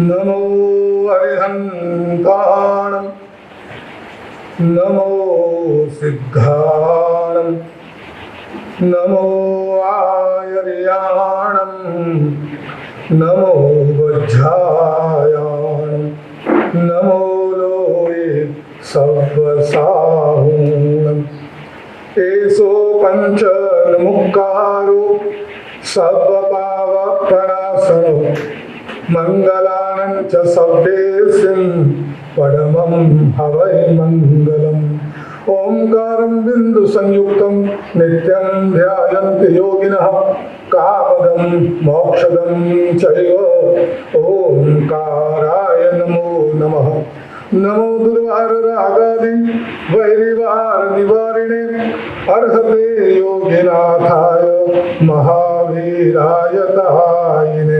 નમો અરિહંતાણમ નમો સિદ્ધાણમ નમો આયર્યાણમ નમો વજ્રાયાણમ નમો લોય સર્વસાહૂણમ એસો પંચન્મુક્કારો સર્વપાવપ્રણાસનો મંગલાનં ચ સબ્દેસિં પરમં હવૈ મંગલમ. ઓમકારં બિંદુ સંયુક્તં નિત્યં ધ્યાયન્તિ યોગિનઃ કામદં મોક્ષદં ચૈવ ઓમકારાય નમો નમઃ. નમો દુર્વાર રાગાદિ વૈરિવાર નિવારિણે અર્હતે યોગિનાથાય મહાવીરાય તહાયિને.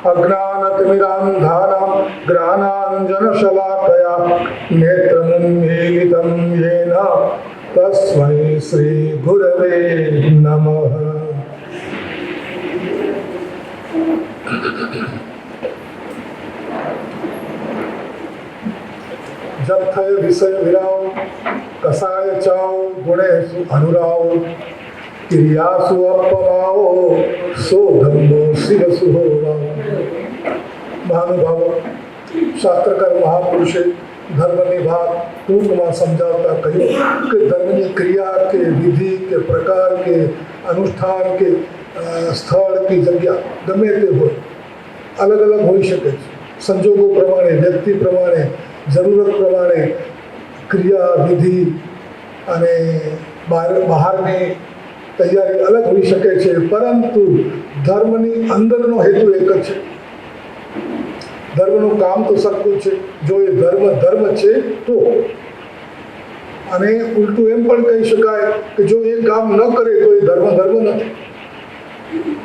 અજ્ઞાનતિમિરાંધાનાં જ્ઞાનાંજનશલાકયા નેત્રમુન્મીલિतं येन તસ્મૈ શ્રી ગુરવે નમઃ. जब थय विषय विराव कसाय चाओ गुणेषु अनुराव क्रियासु अपमाओ सो धम्मो शिवसु होवाओ. મહાનુભાવો, શાસ્ત્રકાર મહાપુરુષે ધર્મની વાત ટૂંકમાં સમજાવતા કહ્યું કે ધર્મની ક્રિયા કે વિધિ કે પ્રકાર કે અનુષ્ઠાન કે સ્થળ કે જગ્યા ગમે તે હોય, અલગ અલગ હોઈ શકે છે. સંજોગો પ્રમાણે, વ્યક્તિ પ્રમાણે, જરૂરત પ્રમાણે ક્રિયા વિધિ અને બહારની તૈયારી અલગ હોઈ શકે છે, પરંતુ ધર્મની અંદરનો હેતુ એક જ છે. ધર્મનું કામ તો સરખું છે. જો એ ધર્મ છે તો, અને ઉલટું એમ પણ કહી શકાય કે જો એ કામ ન કરે તો એ ધર્મ નથી.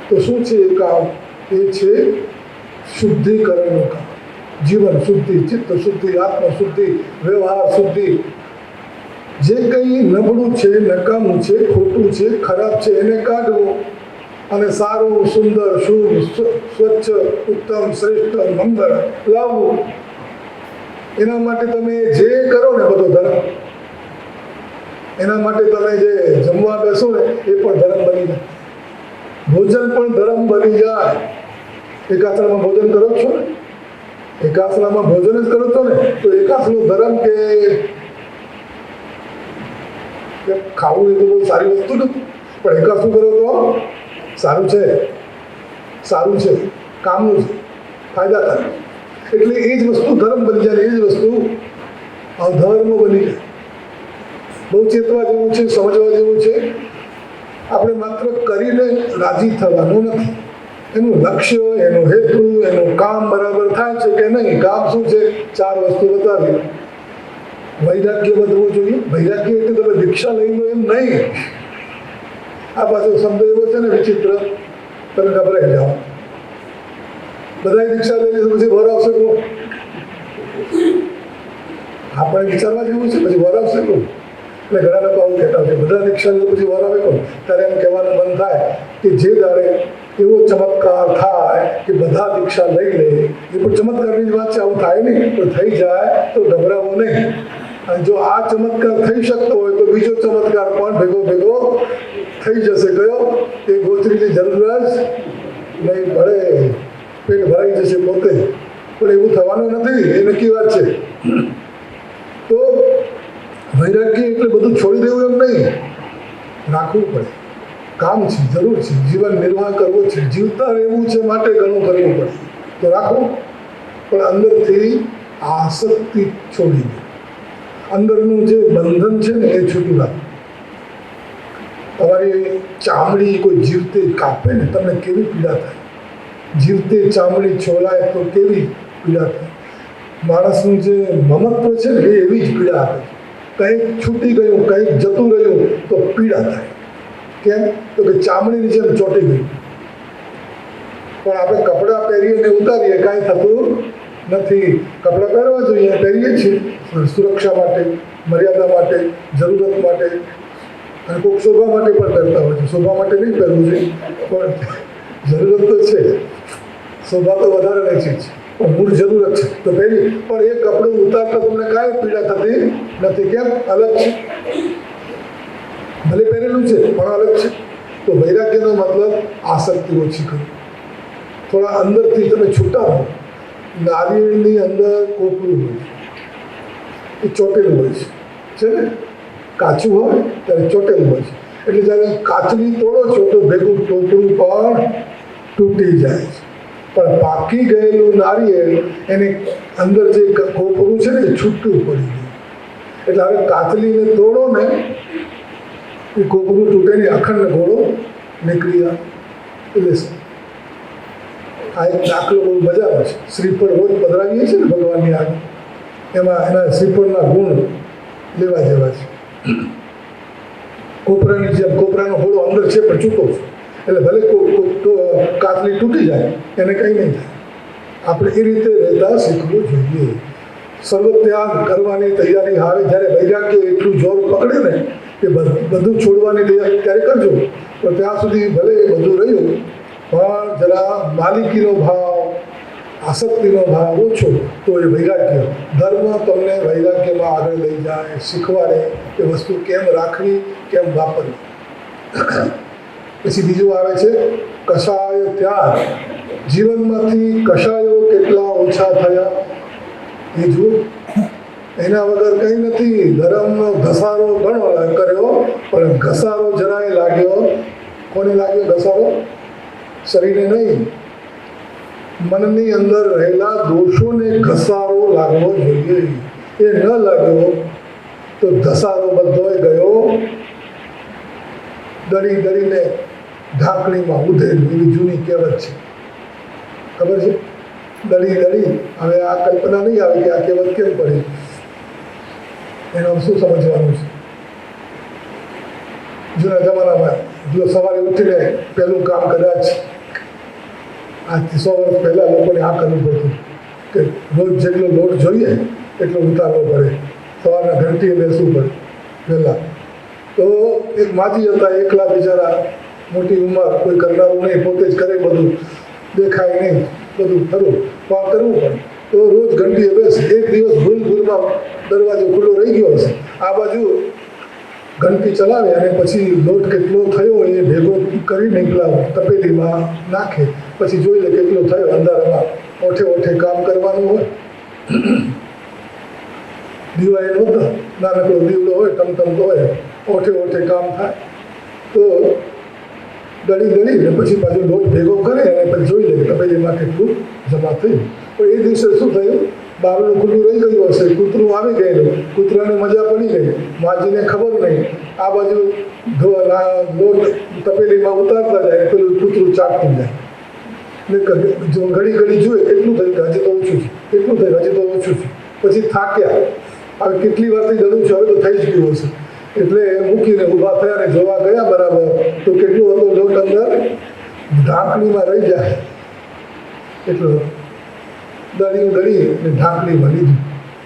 તો શું છે એ કામ? એ છે શુદ્ધિકરણનું કામ. જીવન શુદ્ધિ, ચિત્ત શુદ્ધિ, આત્મ શુદ્ધિ, વ્યવહાર શુદ્ધિ. જે કંઈ નબળું છે, નકામું છે, ખોટું છે, ખરાબ છે એને કાઢવું અને સારું, સુંદર, શુભ, સ્વચ્છ, ઉત્તમ, શ્રેષ્ઠ, મંગળ લાવવું. એના માટે તમે જે કરો ને બધો ધર્મ. એના માટે તમે જે જમવા બેસો ને એ પણ ધર્મ બની જાય. ભોજન પણ ધર્મ બની જાય. એકાસણામાં ભોજન કરો છો ને, એકાસણામાં ભોજન જ કરો છો ને, તો એકાસણું ધર્મ કે ખાવું એ તો બહુ સારી વસ્તુ નથી, પણ એકાસણું કરો તો સારું છે, કામનું છે, ફાયદાકારક. એટલે એ જ વસ્તુ ધર્મ બની જાય, એ જ વસ્તુ અધર્મ બની જાય. બહુ ચેતવા જેવું છે, સમજવા જેવું છે. આપણે માત્ર કરીને રાજી થવાનું નથી. એનું લક્ષ્ય, એનું હેતુ, એનું કામ બરાબર થાય છે કે નહીં. કામ શું છે? 4 વસ્તુ બતાવી. વૈરાગ્ય વધવું જોઈએ. વૈરાગ્ય એટલે તમે દીક્ષા લઈ લો એમ નહીં. આ પાછો શબ્દ એવો છે ને વિચિત્ર, તમે ગભરાઈ જાઓ. બધા દીક્ષા લઈ લીધું પછી વર આવશે કોણ? આપણે વિચારવા જેવું છે, પછી વર આવશે કોણ? એટલે ઘણા લોકો આવું કહેતા હોય બધા દીક્ષા લીધું પછી વર આવે કોણ? ત્યારે એમ કહેવાનું મન થાય કે જે દાડે એવો ચમત્કાર થાય કે બધા દીક્ષા લઈ લે, એ પણ ચમત્કારની જ વાત છે. આવું થાય નહીં, પણ થઈ જાય તો ગભરાવું નહીં. અને જો આ ચમત્કાર થઈ શકતો હોય તો બીજો ચમત્કાર પણ ભેગો થઈ જશે. કયો? એ ગોચરીની જરૂર જ નહીં પડે. પેટ ભરાઈ જશે પોતે. પણ એવું થવાનું નથી, એ નક્કી વાત છે. તો વૈરાગ્ય એટલે બધું છોડી દેવું એમ નહીં, રાખવું પડે. કામ છે, જરૂર છે, જીવન નિર્વાહ કરવો છે, જીવતા રહેવું છે, માટે ઘણું કરવું પડે તો રાખવું. પણ અંદરથી આસક્તિ છોડી દે. અંદરનું જે બંધન છે ને એ છૂટી રાખવું. તમારી ચામડી કોઈ જીવતે કાપે ને તમને કેવી પીડા થાય? જીવતે ચામડી છોલાય તો કેવી પીડા થાય? માણસનું જે મમત્વ છે ને એ એવી જ પીડા આપે. કંઈક છૂટી ગયું, કંઈક જતું રહ્યું તો પીડા થાય. કેમ? તો કે ચામડીની જેમ ચોંટી ગયું. પણ આપણે કપડાં પહેરીએ ને ઉતારીએ, કાંઈ થતું નથી. કપડાં પહેરવા જોઈએ, પહેરીએ છીએ સુરક્ષા માટે, મર્યાદા માટે, જરૂરત માટે, અને કોઈક શોભા માટે પણ પહેરતા હોય છે. શોભા માટે નહીં પહેરવું જોઈએ, પણ જરૂરત તો છે. શોભા તો વધારે ચીજ છે, પણ મૂળ જરૂરત છે તો પહેલી. પણ એ કપડું ઉતારતા તમને કાંઈ પીડા થતી નથી. કેમ? અલગ છે. ભલે પહેરેલું છે પણ અલગ છે. તો વૈરાગ્યનો મતલબ આસક્તિ ઓછી કરવી. થોડા અંદરથી તમે છૂટા હો. નારિયેળની અંદર કોપરું હોય છે, એ ચોટેલું હોય છે ને? કાચું હોય ત્યારે ચોટેલું હોય છે. એટલે જ્યારે કાચની તોડો છો તો ભેગું ટોપરું પણ તૂટી જાય છે. પણ પાકી ગયેલું નારિયેળ એને અંદર જે કોપરું છે ને એ છૂટું પડી ગયું. એટલે હવે કાચલીને તોડો ને એ કોપરું તૂટે ને અખંડ ઘોડો નીકળી આવે. એટલે આ એક દાખલો બહુ મજાનો છે. શ્રીફળ રોજ પધરાવીએ છીએ ને ભગવાનની આગળ, એમાં એના શ્રીફળના ગુણ લેવા જેવા છે. કોપરાની જેમ કોપરાનો ઘોડો અંદર છે પણ છૂટો છે. એટલે ભલે કાચલી તૂટી જાય એને કંઈ નહીં થાય. આપણે એ રીતે રહેતા શીખવું જોઈએ. સર્વત્યાગ કરવાની તૈયારી આવે જ્યારે વૈરાગ્ય એટલું જોર પકડે ને કે બધું છોડવાની તૈયારી ત્યારે કરજો. તો ત્યાં સુધી ભલે એ બધું રહ્યું પણ જરા માલિકીનો ભાવ, આસક્તિનો ભાવ ઓછો તો એ વૈરાગ્ય ધર્મ તમને વૈરાગ્યમાં આગળ લઈ જાય, શીખવાડે કે વસ્તુ કેમ રાખવી, કેમ વાપરવી. પછી બીજું આવે છે કષાય ત્યાગ. જીવનમાંથી કષાયો કેટલા ઓછા થયા એ જુઓ. એના વગર કંઈ નથી. ધર્મનો ઘસારો ઘણો કર્યો પણ ઘસારો જરાય લાગ્યો. કોને લાગ્યો ઘસારો? શરીરે નહીં, મનની અંદર રહેલા દોષોને ઘસારો લાગવો જોઈએ. એ ન લાગ્યો તો ઘસારો બધોય ગયો. દળી દળીને ઢાંકણીમાં ઉધેલું, એવી જૂની કહેવત છે, ખબર છે? દળી દળી. હવે આ કલ્પના નહીં આવે કે આ કહેવત કેમ પડી. એનો શું સમજવાનું છે? જૂના જમાનામાં જો સવારે ઉઠીને પહેલું કામ કદાચ આજથી 100 વર્ષ પહેલાં લોકોને આ કરવું પડતું કે રોજ જેટલો લોટ જોઈએ એટલો ઉતારવો પડે. સવારના ઘંટીએ બેસવું પડે પહેલાં. તો એક માજી હતા, એકલા બિચારા, મોટી ઉંમર, કોઈ કરનારું નહીં, પોતે જ કરે બધું, દેખાય નહીં, બધું ખરું પણ કરવું પડે. તો રોજ ઘંટીએ બેસે. એક દિવસ ભૂલમાં દરવાજો ખુલ્લો રહી ગયો હશે, આ બાજુ ઘંટી ચલાવે અને પછી લોટ કેટલો થયો એ ભેગો કરીને પેલા તપેલીમાં નાખે. પછી જોઈ લે કેટલો થયો. અંધારામાં ઓઠે ઓઠે કામ કરવાનું હોય. દીવા એ નહોતા, નાનકડો દીવડો હોય, ટમટમતો હોય, ઓઠે ઓઠે કામ થાય. તો દળી દળીને પછી પાછું લોટ ભેગો કરે અને પછી જોઈ લે તપેલીમાં કેટલું જમા થયું. પણ એ દિવસે શું થયું? બારણું ખુલ્લું રહી ગયું હશે, કૂતરું આવી ગયેલું, કૂતરાને મજા પડી ગઈ, માજીને ખબર નહીં. આ બાજુ લોટ તપેલીમાં ઉતારતા જાય, પેલું કૂતરું ચાટતું જાય. જો ઘડી ઘડી જોઈએ કેટલું થયું, હજી તો ઓછું છે, કેટલું થયું, હજી તો ઓછું છે. પછી થાક્યા, હવે કેટલી વારથી જરૂર છે, હવે તો થઈ જ ગયું હશે. એટલે મૂકીને ઊભા થયા અને જોવા ગયા બરાબર તો કેટલું હતો લોટ અંદર ઢાંકણીમાં રહી જાય એટલો. દળીઓ દળી ને ઢાંકણીમાં લીધું,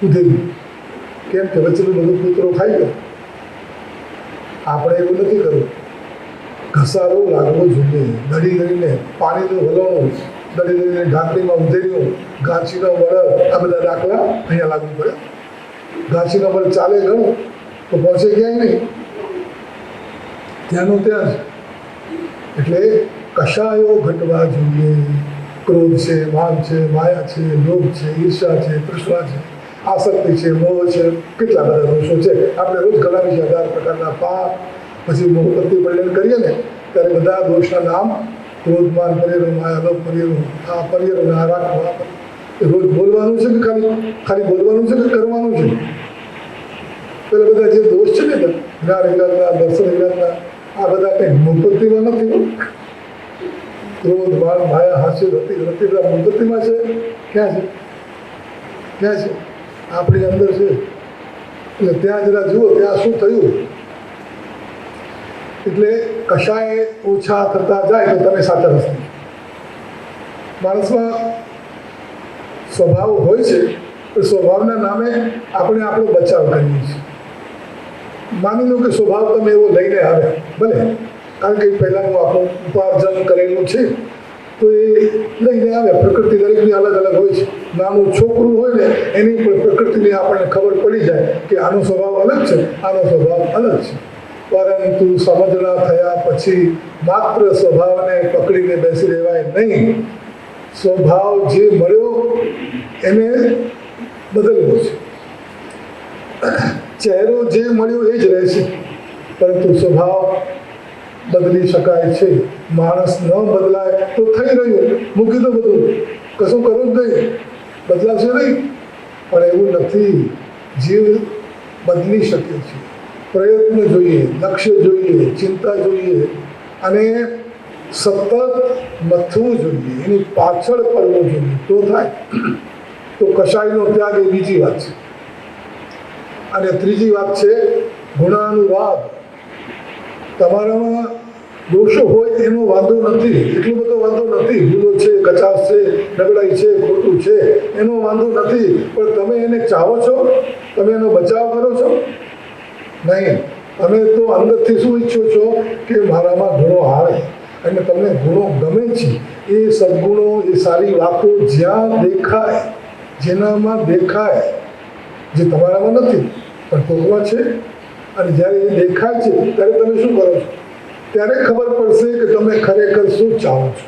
ઉધેલું. કેમ કે વચ્ચેનું બધું કૂતરો ખાઈ ગયો. આપણે એવું નથી કરવું. ઘસારો લાગવો જોઈએ. દળી દળીને પાણીનું વલણું, દળી દળીને ઢાંકણીમાં ઉધેર્યું, ઘાંચીનો બળદ, આ બધા દાખલા અહીંયા લાગવું પડે. ઘાંચીનો બળદ ચાલે ઘણું તો પહોંચે ક્યાંય નહીં, ત્યાંનું ત્યાં જ. એટલે કશાયો ઘટવા જોઈએ. ક્રોધ છે, માન છે, માયા છે, લોભ છે, ઈર્ષા છે, તૃષ્ણા છે, આસક્તિ છે, મોહ છે, કેટલા બધા દોષો છે. આપણે રોજ ગણાવી છે 18 પ્રકારના પાપ. પછી મોહપતિ પરિણન કરીએ ને ત્યારે બધા દોષના નામ ક્રોધ, માન, પર્યરો, માયા, લોભ, પર્યરો, આ પર્યરો ના રાખવા. રોજ બોલવાનું છે કે ખાલી બોલવાનું છે કે કરવાનું છે? પેલા બધા જે દોષ છે ને જ્ઞાન વિરાટના, દર્શન વિરાટના, આ બધા કંઈ મોહપતિમાં નથી. ક્રોધ, માન, માયા, હાસ્ય, રતિ બધા મોહપતિમાં છે. ક્યાં છે? ક્યાં છે? આપણી અંદર છે. એટલે ત્યાં જરા જુઓ ત્યાં શું થયું. એટલે કશાય ઓછા થતા જાય તો તમે સાચા રસ્તે. માણસમાં સ્વભાવ હોય છે તો સ્વભાવના નામે આપણે આપણો બચાવ કરીએ છીએ. માની લો કે સ્વભાવ તમે એવો લઈને આવ્યા, ભલે કારણ કે પહેલાંનું આપણું ઉપાર્જન કરેલું છે તો એ લઈને આવે. પ્રકૃતિ દરેકની અલગ અલગ હોય છે. નાનું છોકરું હોય ને એની પણ પ્રકૃતિની આપણને ખબર પડી જાય કે આનો સ્વભાવ અલગ છે, આનો સ્વભાવ અલગ છે. પરંતુ સમજણા થયા પછી માત્ર સ્વભાવને પકડીને બેસી રહેવાય નહીં. સ્વભાવ જે મળ્યો એને બદલવો છે. ચહેરો જે મળ્યો એ જ રહેશે, પરંતુ સ્વભાવ બદલી શકાય છે. માણસ ન બદલાય તો થઈ રહ્યું, મૂકી દો બધું, કશું કરવું જ નહીં, બદલાશે નહીં. પણ એવું નથી. જીવ બદલી શકે છે. પ્રયત્ન જોઈએ, લક્ષ્ય જોઈએ, ચિંતા જોઈએ અને સતત મથવું જોઈએ, એની પાછળ પડવું જોઈએ, તો થાય. તો કશાયનો ત્યાગ એ બીજી વાત છે. અને ત્રીજી વાત છે ગુણાનુરાગ. તમારામાં દોષો હોય એનો વાંધો નથી, એટલો બધો વાંધો નથી. ભૂલો છે, કચાશ છે, નબળાઈ છે, ખોટું છે, એનો વાંધો નથી. પણ તમે એને ચાહો છો? તમે એનો બચાવ કરો છો? નહીં. તમે તો અંદરથી શું ઈચ્છો છો કે મારામાં ગુણો આવે, અને તમને ગુણો ગમે છે. એ સદગુણો, એ સારી વાતો જ્યાં દેખાય, જેનામાં દેખાય, જે તમારામાં નથી પણ કોકમાં છે, અને જ્યારે એ દેખાય છે ત્યારે તમે શું કરો છો? ત્યારે ખબર પડશે કે તમે ખરેખર શું ચાહો છો,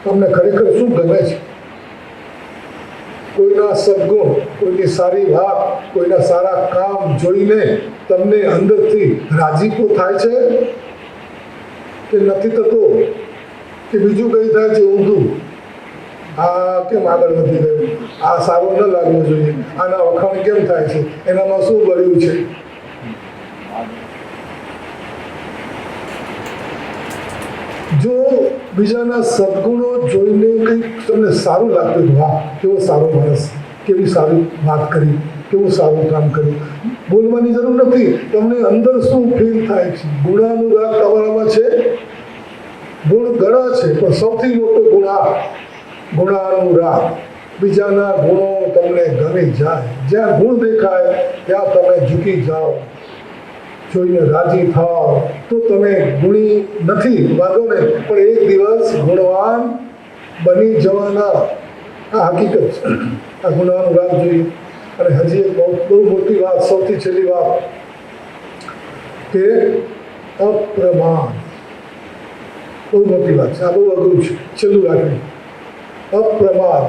તમને ખરેખર શું ગમે છે. કોઈના સદગુણ, કોઈની સારી વાત, કોઈના સારા કામ જોઈને તમને અંદરથી રાજીપો થાય છે કે નથી થતો? કે બીજું કંઈ થાય છે ઊંધું? આ કેમ આગળ વધી ગયું? આ સારું ન લાગવું જોઈએ, આના વખાણ કેમ થાય છે, એનામાં શું બળ્યું છે? જો બીજાના સદગુણો જોઈને કંઈક તમને સારું લાગતું, વાહ કેવો સારો માણસ, કેવી સારી વાત કરી, કેવું સારું કામ કર્યું, બોલવાની જરૂર નથી. તમને અંદર શું ફીલ થાય છે? ગુણાનુરાગ તમારામાં છે. ગુણ ઘણા છે, પણ સૌથી મોટો ગુણ આ ગુણાનુરાગ. બીજાના ગુણો તમને ગમી જાય. જ્યાં ગુણ દેખાય ત્યાં તમે ઝૂકી જાઓ, જોઈને રાજી થાઓ. તો તમે ગુણી નથી, વાંધો નહીં, પણ એક દિવસ ગુણવાન બની જવાના. આ હકીકત છે. આ ગુણાનુરાગ જોઈએ. અને હજી એક બહુ મોટી વાત, સૌથી છેલ્લી વાત, કે અપ્રમાદ. બહુ મોટી વાત છે. આ બહુ અઘરું છે. છેલ્લું રાખવું. અપ્રમાદ.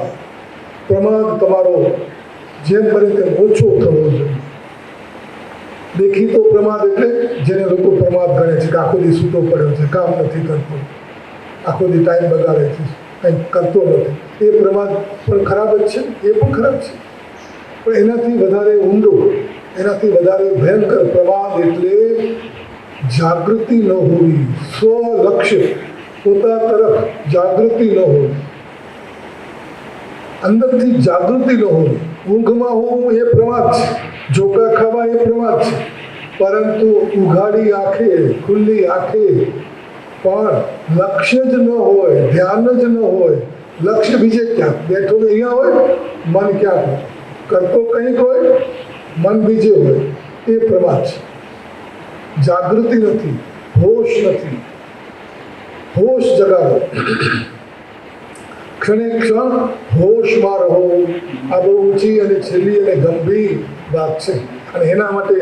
પ્રમાદ તમારો જેમ બને તેમ ઓછો થવો જોઈએ. દેખીતો પ્રમાદ એટલે જેને લોકો પ્રમાદ ગણે છે કે આખો દી સૂતો પડ્યો છે, કામ નથી કરતો, આખો દી ટાઈમ બગાડે છે, કંઈક કરતો નથી. એ પ્રમાદ પણ ખરાબ જ છે, એ પણ ખરાબ છે. પણ એનાથી વધારે ઊંડો, એનાથી વધારે ભયંકર પ્રમાદ એટલે જાગૃતિ ન હોવી, સ્વલક્ષ્ય, પોતા તરફ જાગૃતિ ન હોવી, અંદરથી જાગૃતિ ન હોવી. ઊંઘમાં હોવું એ પ્રમાદ છે, ઝોકા ખાવા એ પ્રમાદ છે. પરંતુ ઉઘાડી આંખે, ખુલ્લી આંખે પણ લક્ષ્ય જ ન હોય, ધ્યાન જ ન હોય, લક્ષ્ય બીજે ક્યાંક બેઠો અહીંયા હોય, મન ક્યાંક હોય, કરતો કંઈક હોય, મન બીજે હોય, એ પ્રમાદ છે. જાગૃતિ નથી, હોશ નથી. હોશ જગાડો, ક્ષણે ક્ષણ હોશમાં રહો. આ બહુ ઊંચી અને છેલ્લી અને ગંભીર વાત છે, અને એના માટે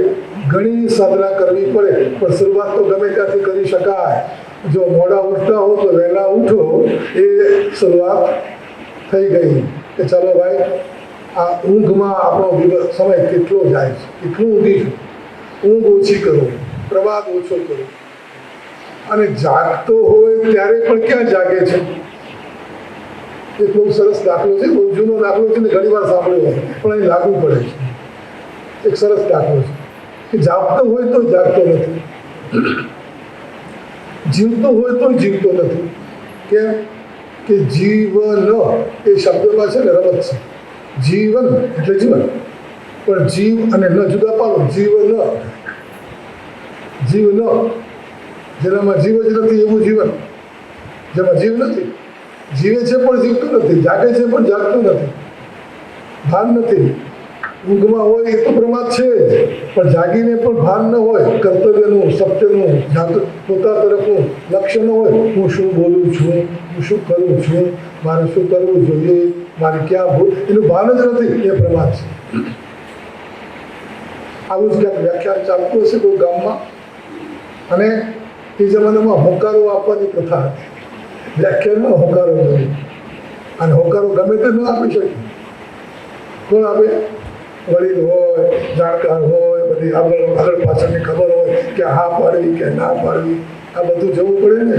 ઘણી સાધના કરવી પડે. પણ શરૂઆત તો ગમે ત્યાંથી કરી શકાય. જો મોડા ઉઠતા હો તો વહેલા ઉઠો, એ શરૂઆત થઈ ગઈ. કે ચાલો ભાઈ, આ ઊંઘમાં આપણો સમય કેટલો જાય છે, કેટલું ઊંઘી, ઊંઘ ઓછી કરો, પ્રવાદ ઓછો કરો. અને જાગતો હોય ત્યારે પણ ક્યાં જાગે છે? એક બહુ સરસ દાખલો છે, બહુ જૂનો દાખલો છે ને, ઘણી વાર સાંભળ્યો હોય, પણ અહીં લાગુ પડે છે. એક સરસ દાખલો છે કે જાગતો હોય તો જાગતો નથી, જીવતો હોય તો જીવતો નથી. કેમ? કે જીવન એ શબ્દમાં છે ને રમત છે. જીવન એટલે જીવન, પણ જીવ અને ન જુદા પાડો. જીવન, જીવન, જેનામાં જીવ જ નથી એવું જીવન, જેમાં જીવ નથી. જીવે છે પણ જીવતું નથી, જાગે છે પણ જાગતું નથી, ભાન નથી. ઊંઘમાં હોય એ તો પ્રમાદ છે જ, પણ જાગીને પણ ભાન ન હોય કર્તવ્યનું, સત્યનું, પોતા તરફનું લક્ષ્ય ન હોય, હું શું બોલું છું, હું શું કરું છું, મારે શું કરવું જોઈએ, મારે ક્યાં ભૂલ, એનું ભાન જ નથી, એ પ્રમાદ છે. આવું જ ક્યાંક વ્યાખ્યાન ચાલતું હશે કોઈ ગામમાં, અને એ જમાનામાં હોકારો આપવાની પ્રથા હતી. વ્યાખ્યાનમાં હોકારો જોઈએ, અને હોકારો ગમે તે ન આપી શકે. કોણ આપે? વડીલ હોય, જાણકાર હોય, બધી આગળ પાછળની ખબર હોય કે હા પાડવી કે ના પાડવી, આ બધું જવું પડે ને.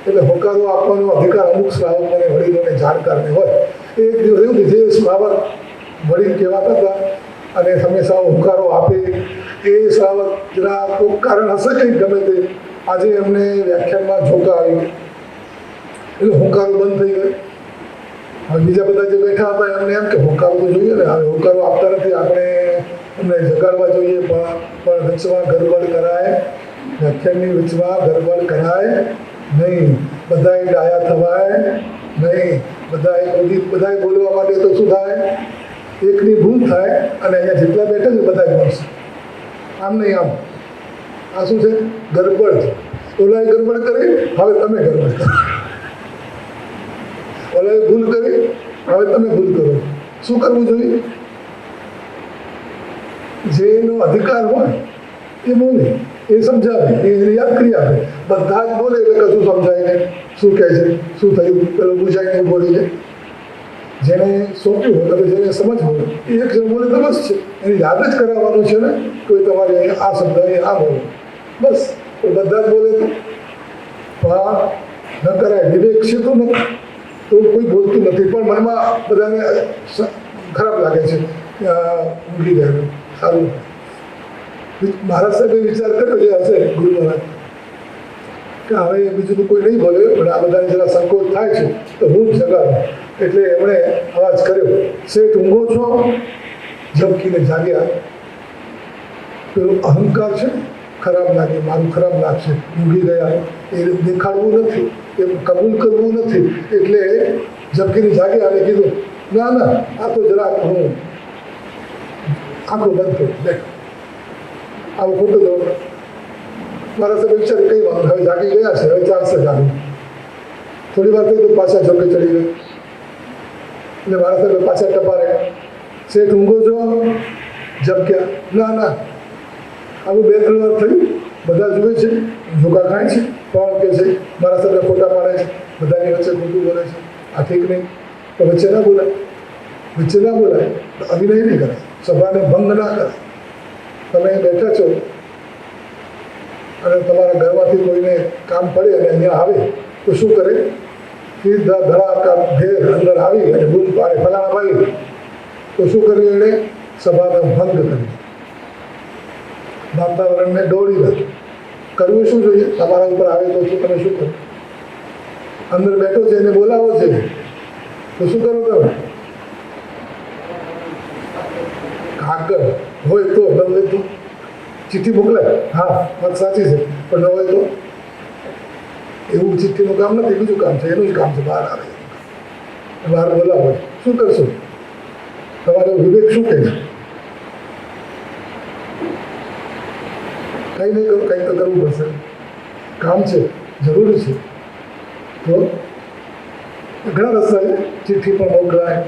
એટલે હોકારો આપવાનો અધિકાર અમુક શ્રાવકોને, વડીલોને, જાણકારને હોય. એક દિવસ એવું કે જે શ્રાવક વડીલ કહેવાતા હતા અને હંમેશા હોકારો આપે, એ શ્રાવક જરા કોઈ કારણ હશે કંઈક ગમે તે, આજે એમને વ્યાખ્યાનમાં ઝોકા આવી ગઈ, એટલે હોકારો બંધ થઈ ગયો. હવે બીજા બધા જે બેઠા હતા એમને એમ કે હોકારો તો જોઈએ ને, હવે હોકારો આપતા નથી, આપણે એમને જગાડવા જોઈએ, પણ વચમાં ગરબડ કરાય, વ્યાખ્યાનની વચમાં ગરબડ કરાય નહીં, બધાએ ડાયા થવાય નહીં, બધાએ બોલવા માટે તો શું થાય, એકની ભૂલ થાય અને અહીંયા જેટલા બેઠા છે બધા જ મળશે, આમ નહીં આમ. આ શું છે? ગરબડ છે. ઓલાએ ગરબડ કરી, હવે તમે ગરબડ કરો. ઓલાએ ભૂલ કરી, હવે તમે ભૂલ કરો. શું કરવું જોઈએ? જેનો અધિકાર હોય એ બોલે, એ સમજાવે, એ યાદ કરી આપે. બધા જ બોલે એટલે કશું સમજાય નહીં, શું કહે છે, શું થયું, પેલો પૂછાઈને બોલી જાય. જેને સોંપ્યું હોય, એટલે જેને સમજ હોય એ એક જણ બોલે તો બસ છે, એને યાદ જ કરાવવાનું છે ને, કોઈ તમારે આ શબ્દ આ બોલે બસ. બધા જ બોલે તો ન કરાય. વિવેક છે તો નથી, તો કોઈ બોલતું નથી, પણ મનમાં બધાને ખરાબ લાગે છે, ઊંઘી ગયેલું સારું. મહારાજ સાહેબે વિચાર કર્યો જે હશે ગુરુ મહારાજ કે હવે બીજું તો કોઈ નહીં બોલે, પણ આ બધાને જરા સંકોચ થાય છે તો હું જ જગાડું. એટલે એમણે અવાજ કર્યો, શેઠ ઊંઘો છો? ઝબકીને જાગ્યા. પેલો અહંકાર છે, ખરાબ લાગે, મારું ખરાબ લાગશે, ઊંઘી ગયા, એ દેખાડવું નથી, એ કબૂલ કરવું નથી. એટલે ઝબકીને જાગ્યા અને કીધું, ના ના, આ તો જરાક હું આંખો બંધ કરું, દેખ આવું ખોટું જવું. મારા સાહેબ વિચારે કઈ વાત, હવે જાગી ગયા છે, હવે ચાલશે જાગી. થોડી વાર થઈ તો પાછા ઝબકે ચડી ગયા. એટલે મારા સાહેબ પાછા ટપારે, શેઠ ઊંઘો છો? ઝબક્યા, ના ના. આવું 2-3 વાર થયું, બધા જુએ છે, ઝોકા ખાય છે, કોણ કે છે, મારા સાહેબ ખોટા પાડે છે, બધાની વચ્ચે ખોટું બોલે છે, આ ઠીક નહીં. તો વચ્ચે ના બોલાય, વચ્ચે ના બોલાય તો અભિનય નહીં કરાય, સભાને ભંગ ના કરાય. તમે બેઠા છો અને તમારા ઘરમાંથી કોઈને કામ પડે અને અહીંયા આવે તો શું કરે? સીધા ધડાકા ભેર અંદર આવી અને બૂમ પાડે, ફલાણા ભાઈ. તો શું કર્યું એણે? સભાને ભંગ કરી, વાતાવરણને દોડી નાખ્યું. કરવું શું જોઈએ? તમારા ઉપર આવે તો શું, તમે શું કરો? અંદર બેઠો છે એને બોલાવો છે તો શું કરો તમે? કાગળ હોય તો, ન હોય તો ચિઠ્ઠી મોકલાય. હા, વાત સાચી છે, પણ ન હોય તો એવું ચિઠ્ઠીનું કામ નથી, બીજું કામ છે, એનું જ કામ છે. બહાર આવે, બહાર બોલાવો, શું કરશો? તમારો વિવેક શું કહે છે? કંઈ નહીં કરું, કંઈક તો કરવું પડશે, કામ છે, જરૂરી છે. તો ઘણા રસ્તા છે, ચિઠ્ઠી પણ મોકલાય,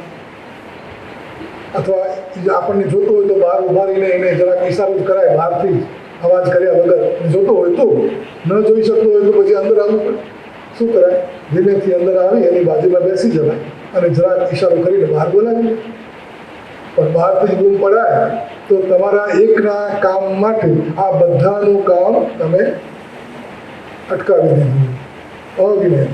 અથવા આપણને જોતો હોય તો બહાર ઉભા રહીને એને જરાક ઇશારો કરાય, બહારથી અવાજ કર્યા વગર. જોતો હોય તો, ન જોઈ શકતો હોય તો પછી અંદર આવવું પડે. શું કરાય? ધીમેથી અંદર આવી એની બાજુમાં બેસી જવાય અને જરાક ઇશારો કરીને બહાર બોલાવી. પણ બહારથી બૂમ પડાય તો તમારા એકના કામ માટે આ બધાનું કામ તમે અટકાવી દીધું, અવિનય.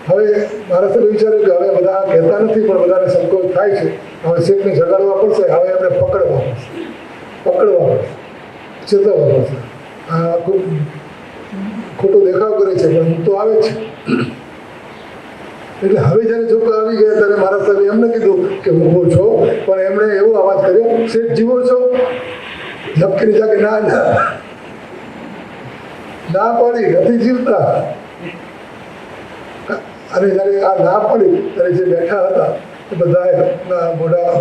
હવે મારા સાહેબ વિચાર્યું કે હવે બધા કહેતા નથી, પણ બધાને સંકોચ થાય છે, હવે શેઠને જગાડવા પડશે, હવે એમને પકડવા પડશે, ચેતવવા પડશે. આ ખોટો દેખાવ કરે છે પણ હું તો આવે છે. એટલે હવે જ્યારે છોકરા આવી ગયા ત્યારે મારા સાહેબે એમને કીધું કે ઊભો છો, પણ એમણે એવો અવાજ કર્યો, શેઠ જીવો છો? ઝબકીને જાગે, ના ના, ના પાડી, નથી જીવતા. અને જ્યારે આ ના પડી ત્યારે જે બેઠા હતા એ બધા મોઢા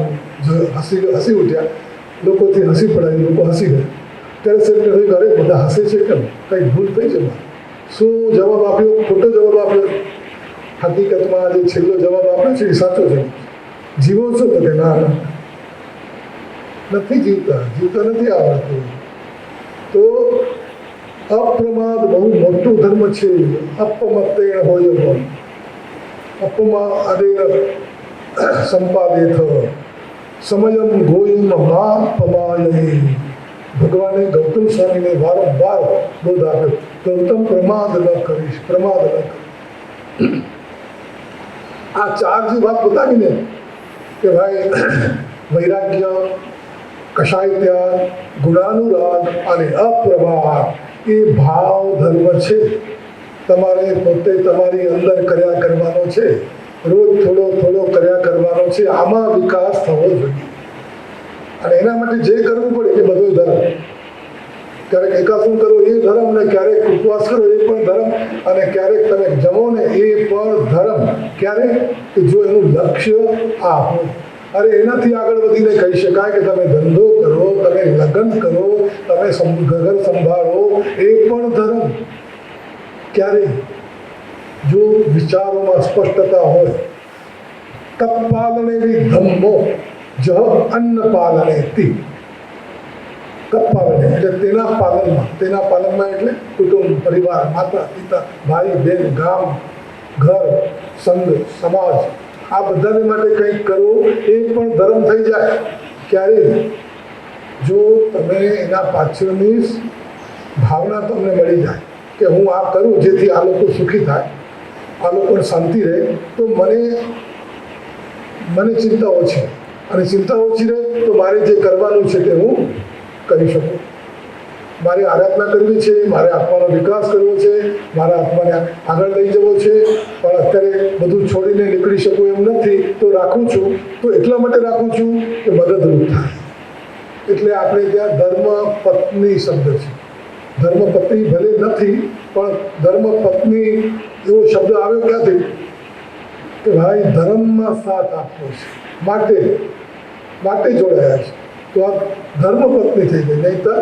હસી ઉઠ્યા, લોકોથી હસી પડાવી, લોકો હસી ગયા. ત્યારે સાહેબને કહ્યું, અરે બધા હસે છે કેમ, કંઈ ભૂલ થઈ છે? શું જવાબ આપ્યો? ખોટો જવાબ આપ્યો. હકીકતમાં જે છેલ્લો જવાબ આપ્યો છે એ સાચો છે. જીવો છો? તો કે ના, નથી જીવતા નથી આવડતું. તો અપ્રમાદ બહુ મોટું ધર્મ છે. અપમત્તેણ હોય પણ અપમાદેન સંપાદેથ સમયમ ગોઈમ મા પમાયે. ભગવાને ગૌતમ સ્વામીને વારંવાર બોધ આપ્યો, ગૌતમ પ્રમાદ ન કરીશ, પ્રમાદ ન કરીશ. આ ચાર જે વાત બતાવીને કે ભાઈ વૈરાગ્ય, કષાય ત્યાગ, ગુણાનુરાગ અને અપ્રમાદ એ ભાવ ધર્મ છે. તમારે પોતે તમારી અંદર કર્યા કરવાનો છે, રોજ થોડો થોડો કર્યા કરવાનો છે. આમાં વિકાસ થવો જોઈએ. અને એના માટે જે કરવું પડે એ બધો ધર્મ. ક્યારેક એકાસન કરો એ ધર્મ, ને ક્યારેક ઉપવાસ કરો એ પણ ધર્મ, અને ક્યારેક તમે જમો ને એ પણ ધર્મ. ક્યારેક કે જો એનું લક્ષ્ય આ હોય. અરે એનાથી આગળ વધીને કહી શકાય કે તમે ધંધો કરો, તમે લગ્ન કરો, તમે ઘર સંભાળો, એ પણ ધર્મ. ક્યારે જો વિચારોમાં સ્પષ્ટતા હોય. તપ પાલને બી ધમ્મો જ અન્ન પાલને તી. તપ પાલને એટલે તેના પાલનમાં એટલે કુટુંબ, પરિવાર, માતા પિતા, ભાઈ બહેન, ગામ, ઘર, સંઘ, સમાજ, આ બધાને માટે કંઈક કરવું એ પણ ધર્મ થઈ જાય. ક્યારે જો તમે એના પાછળની ભાવના તમને મળી જાય કે હું આ કરું જેથી આ લોકો સુખી થાય, આ લોકોને શાંતિ રહે, તો મને ચિંતા ઓછી. અને ચિંતા ઓછી રહે તો મારે જે કરવાનું છે તે હું કરી શકું. મારે આરાધના કરવી છે, મારે આત્માનો વિકાસ કરવો છે, મારા આત્માને આગળ લઈ જવો છે, પણ અત્યારે બધું છોડીને નીકળી શકું એમ નથી, તો રાખું છું. તો એટલા માટે રાખું છું કે મદદરૂપ થાય. એટલે આપણે ત્યાં ધર્મ પત્ની શબ્દ છે. ધર્મ પત્ની ભલે નથી, પણ ધર્મ પત્ની એવો શબ્દ આવ્યો ક્યાંથી? કે ભાઈ ધર્મમાં સાથ આપવો છે, માટે જોડાયા છે. તો આ ધર્મ પત્ની થઈ ગઈ. નહીં તો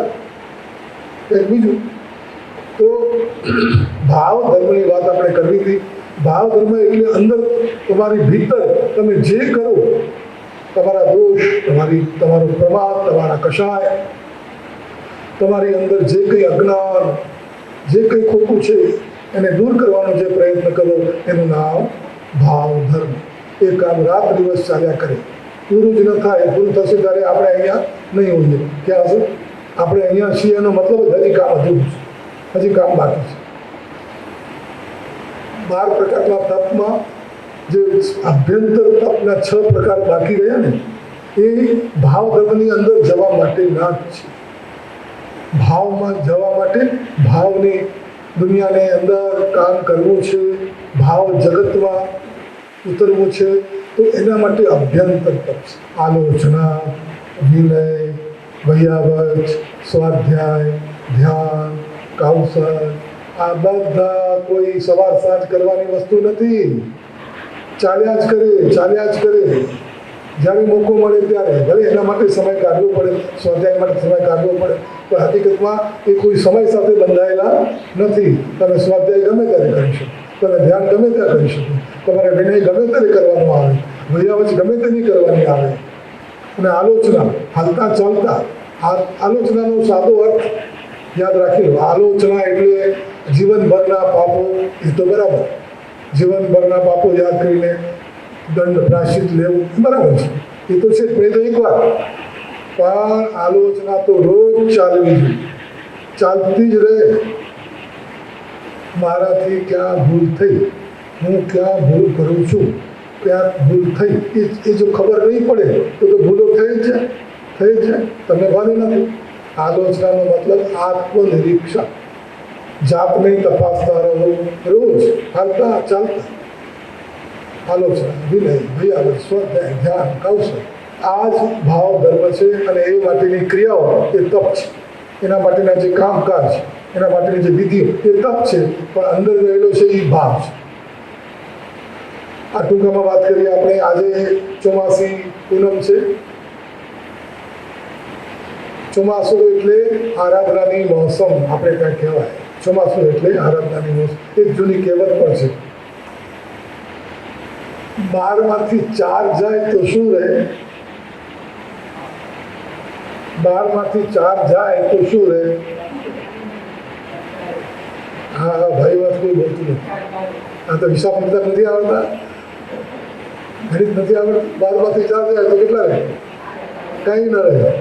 એક બીજું. તો ભાવ ધર્મની વાત આપણે કરવી હતી. ભાવ ધર્મ એટલે અંદર તમારી ભીતર તમે જે કરો, તમારા દોષ, તમારો પ્રમાદ, તમારા કષાય, તમારી અંદર જે કંઈ અજ્ઞાન, જે કંઈ ખોટું છે એને દૂર કરવાનો જે પ્રયત્ન કરો, એનું નામ ભાવ ધર્મ. એ કામ રાત દિવસ ચાલ્યા કરે. પૂરું જ ન થાય, પૂરું થશે ત્યારે આપણે અહીંયા નહીં હોઈએ. ક્યાં હશે? આપણે અહીંયા છીએ એનો મતલબ હજી કામ અધૂરું છે, હજી કામ બાકી છે. 12 પ્રકારના તપમાં જે અભ્યંતર તપના 6 પ્રકાર બાકી રહ્યા ને, એ ભાવ ધર્મની અંદર જવા માટેના જ છે. ભાવમાં જવા માટે ભાવની દુનિયાની અંદર કામ કરવું છે, ભાવ જગતમાં ઉતરવું છે. તો એના માટે અભ્યંતર તપ છે. આલોચના, વિનય, વૈયાવચ, સ્વાધ્યાય, ધ્યાન, કૌશલ, આ બધા કોઈ સવાર સાંજ કરવાની વસ્તુ નથી. ચાલ્યા જ કરે. જ્યારે મોકો મળે ત્યારે ભલે એના માટે સમય કાઢવો પડે, સ્વાધ્યાય માટે સમય કાઢવો પડે, પણ હકીકતમાં એ કોઈ સમય સાથે બંધાયેલા નથી. તમે સ્વાધ્યાય ગમે ત્યારે કરી શકો, તમે ધ્યાન ગમે ત્યારે કરી શકો, તમારે વિનય ગમે ત્યારે કરવાનું આવે, વૈયાવચ ગમે તેની કરવાની આવે. અને આલોચના હાલતા ચાલતા. આલોચનાનો સાદો અર્થ યાદ રાખી લો. આલોચના એટલે જીવનભરના પાપો. એ તો બરાબર, જીવનભરના પાપો યાદ કરીને દંડ પ્રાયશ્ચિત લેવું બરાબર છે, એ તો છે. પણ એ તો એકવાર. પણ આલોચના તો રોજ ચાલવી જોઈએ, ચાલતી જ રહે. મારાથી ક્યાં ભૂલ થઈ, હું ક્યાં ભૂલ કરું છું, ક્યાં ભૂલ થઈ, એ જો ખબર નહીં પડે તો ભૂલો થઈ જ જાય. તમે ભાને નથી. આલોચનાનો મતલબ આત્મનિરીક્ષણ. જાતને તપાસતા રહો, રોજ હાલતા ચાલતા. આલોચના, વિનય, વૈયાવચ, સ્વાધ્યાય, ધ્યાન, કૌશલ, આ જ ભાવ ધર્મ છે. અને એ માટેની ક્રિયાઓ એ તપ છે. એના માટેના જે કામકાજ, એના માટેની જે વિધિઓ એ તપ છે. પણ અંદર રહેલો છે એ ભાવ છે. આ ટૂંકામાં વાત કરીએ આપણે. આજે ચોમાસી પૂનમ છે. ચોમાસું એટલે આરાધનાની મોસમ આપણે ત્યાં કહેવાય. ચોમાસું એટલે આરાધનાની મોસમ. એક જૂની કહેવત પણ છે, 12માંથી 4 જાય તો શું રહે? 12માંથી 4 જાય તો શું રહે? હા ભાઈ, વાત કોઈ બોલતું નથી. આ તો હિસાબ કરતા નથી આવડતા, ગણિત નથી આવડતું. 12માંથી 4 જાય તો કેટલા રહે? કંઈ ન રહે.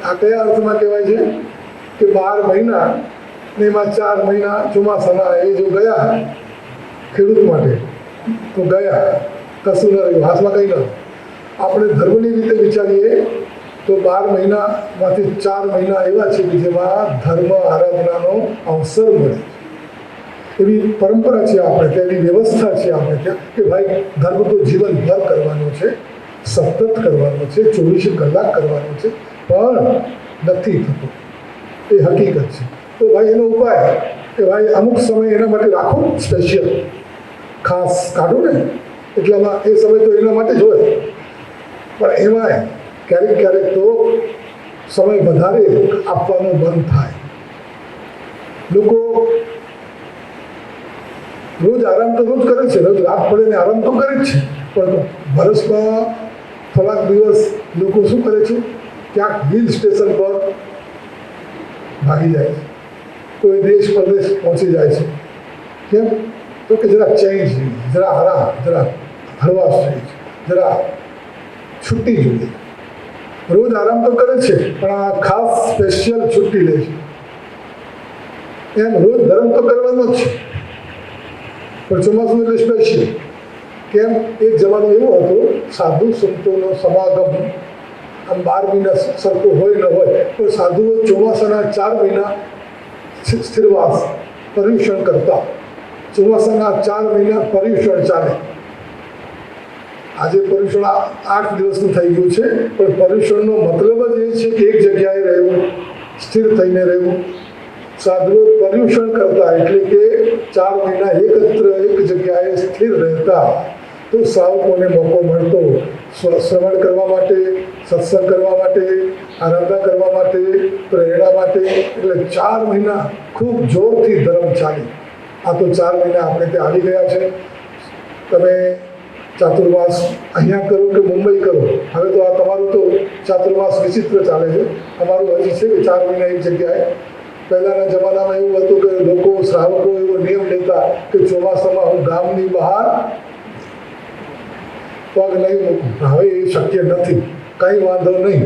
આ કયા અર્થમાં કહેવાય છે કે 12 મહિના ને એમાં 4 મહિના ચોમાસાના એ જો ગયા ખેડૂત માટે તો ગયા, કશું ન રહ્યું, હાથમાં કંઈ ન રહ્યું. આપણે ધર્મની રીતે વિચારીએ તો 12 મહિનામાંથી 4 મહિના એવા છે કે જેમાં ધર્મ આરાધનાનો અવસર મળે. એવી પરંપરા છે આપણે ત્યાં, એવી વ્યવસ્થા છે આપણે ત્યાં કે ભાઈ ધર્મ તો જીવનભર કરવાનો છે, સતત કરવાનો છે, 24 કલાક કરવાનો છે, પણ નથી થતું. એ હકીકત છે. તો ભાઈ એનો ઉપાય કે ભાઈ અમુક સમય એના માટે રાખો, સ્પેશિયલ ખાસ કાઢો ને, એટલામાં એ સમય તો એના માટે જ હોય. પણ એમાંય ક્યારેક ક્યારેક તો સમય વધારે આપવાનું બંધ થાય. લોકો રોજ આરામ તો રોજ કરે છે, રોજ રાત પડે ને આરામ તો કરે જ છે, પણ વર્ષમાં થોડાક દિવસ લોકો શું કરે છે, ક્યાંક હિલ સ્ટેશન પર ભાગી જાય છે, કોઈ દેશ પરદેશ પહોંચી જાય છે. કેમ? તો કે જરા ચેન્જ જોઈએ, જરા આરામ, જરા હળવાશ જોઈએ, જરા છુટ્ટી જોઈએ. રોજ આરામ તો કરે છે, પણ આ ખાસ સ્પેશિયલ છુટ્ટી લે છે. એમ રોજ ધર્મ તો કરવાનો જ છે, પણ ચોમાસું એટલે સ્પેશિયલ. કેમ? એક જમાનો એવો હતો, સાધુ સંતોનો સમાગમ આમ 12 મહિના સરખું હોય ન હોય, પણ સાધુઓ ચોમાસાના 4 મહિના સ્થિરવાસ પર્યુષણ કરતા. ચોમાસાના 4 મહિના પર્યુષણ ચાલે. આજે પર્યુષણ 8 દિવસનું થઈ ગયું છે, પણ પર્યુષણનો મતલબ જ એ છે કે એક જગ્યાએ રહેવું, સ્થિર થઈને રહેવું. સાધુઓ પર્યુષણ કરતા એટલે કે 4 મહિના એકત્ર એક જગ્યાએ સ્થિર રહેતા. તો શ્રાવકોને મોકો મળતો શ્રવણ કરવા માટે, સત્સંગ કરવા માટે, આરાધના કરવા માટે, પ્રેરણા માટે. એટલે 4 મહિના ખૂબ જોરથી ધર્મ ચાલી. આ તો 4 મહિના આપણે ત્યાં આવી ગયા છે. તમે ચાતુર્માસ અહીંયા કરો કે મુંબઈ કરો, હવે તો આ તમારું તો ચાતુર્માસ વિચિત્ર ચાલે છે. અમારું હજી છે કે 4 મહિના એક જગ્યાએ. પહેલાંના જમાનામાં એવું હતું કે લોકો, શ્રાવકો એવો નિયમ લેતા કે ચોમાસામાં હું ગામની બહાર પગ નહીં મૂકું. હવે એ શક્ય નથી, કંઈ વાંધો નહીં,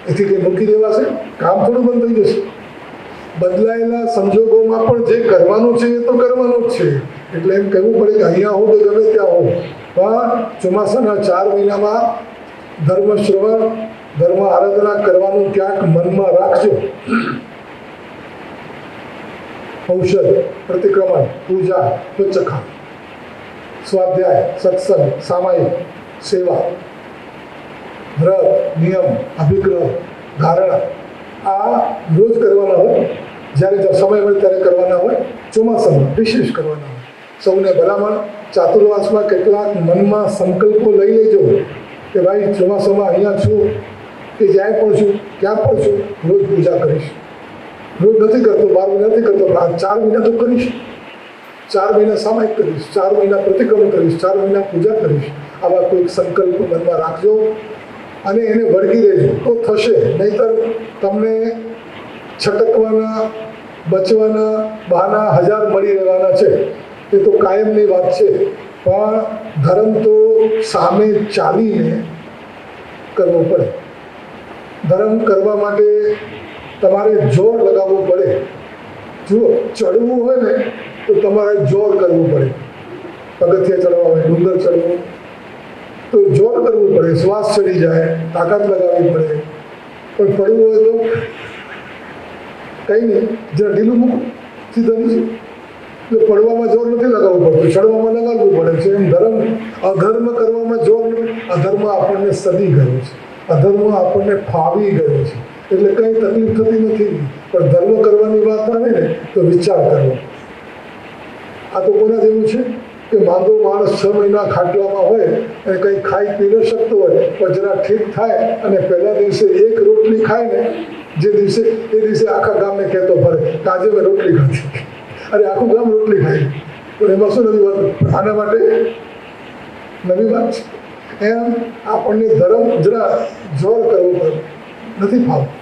એથી કંઈ મૂકી દેવાશે? કામ થોડું બંધ થઈ જશે. બદલાયેલા સંજોગોમાં પણ જે કરવાનું છે એ તો કરવાનું જ છે. એટલે એમ કહેવું પડે કે અહીંયા હો કે ગમે ત્યાં હો, પણ ચોમાસાના 4 મહિનામાં ધર્મ શ્રવણ, ધર્મ આરાધના કરવાનું ક્યાંક મનમાં રાખજો. ઔષધ, પ્રતિક્રમણ, પૂજા, સ્વચ્છખા, સ્વાધ્યાય, સત્સંગ, સામાયિક સેવા, વ્રત, નિયમ, અભિગ્રહ, ધારણા, આ રોજ કરવાના હોય. જ્યારે સમય મળે ત્યારે કરવાના હોય. ચોમાસામાં વિશેષ કરવાના હોય. સૌને ભલામણ, ચાતુર્માસમાં કેટલાક મનમાં સંકલ્પો લઈ લેજો કે ભાઈ ચોમાસામાં અહીંયા છું કે જ્યાં પણ છું, ક્યાં પણ છું, રોજ પૂજા કરીશ. રોજ નથી કરતો, 12 મહિના નથી કરતો, પણ આ 4 મહિના તો કરીશ. 4 મહિના સામાયિક કરીશ, 4 મહિના પ્રતિક્રમણ કરીશ, 4 મહિના પૂજા કરીશ. આવા કોઈક સંકલ્પ મનમાં રાખજો અને એને વળગી રહેજો તો થશે. નહીંતર તમને છટકવાના, બચવાના બહાના 1000 મળી રહેવાના છે. એ તો કાયમની વાત છે. પણ ધર્મ તો સામે ચાલીને કરવો પડે. ધર્મ કરવા માટે તમારે જોર લગાવવું પડે. જો ચડવું હોય ને તો તમારે જોર કરવું પડે. પગથિયા ચડવા હોય, ડુંગર ચડવું તો જોર કરવું પડે, શ્વાસ ચડી જાય, તાકાત લગાવવી પડે. પણ પડવું હોય તો કંઈ નહીં, જરા ઢીલું મૂકું, સીધા નીચે. એટલે પડવામાં જોર નથી લગાવવું પડતું, ચડવામાં લગાવવું પડે છે. એમ અધર્મ કરવામાં જોર, અધર્મ આપણને સદી ગયો છે, અધર્મ આપણને ફાવી ગયો છે. એટલે કંઈ તકલીફ થતી નથી. પણ ધર્મ કરવાની વાત આવે ને તો વિચાર કરવો. આ તો કોના જેવું છે? કે માંદો માણસ 6 મહિના ખાટલામાં હોય અને કંઈ ખાઈ પી ન શકતો હોય, પણ જરા ઠીક થાય અને પહેલા દિવસે એક રોટલી ખાય ને, એ દિવસે આખા ગામને કહેતો ફરે કે આજે મેં રોટલી ખાધી. અરે આખું ગામ રોટલી ખાય, તો એમાં શું નવી વાત? આના માટે નવી વાત છે. એમ આપણને ધર્મ જરા જોર કરવો પડે, નથી ફાવતું.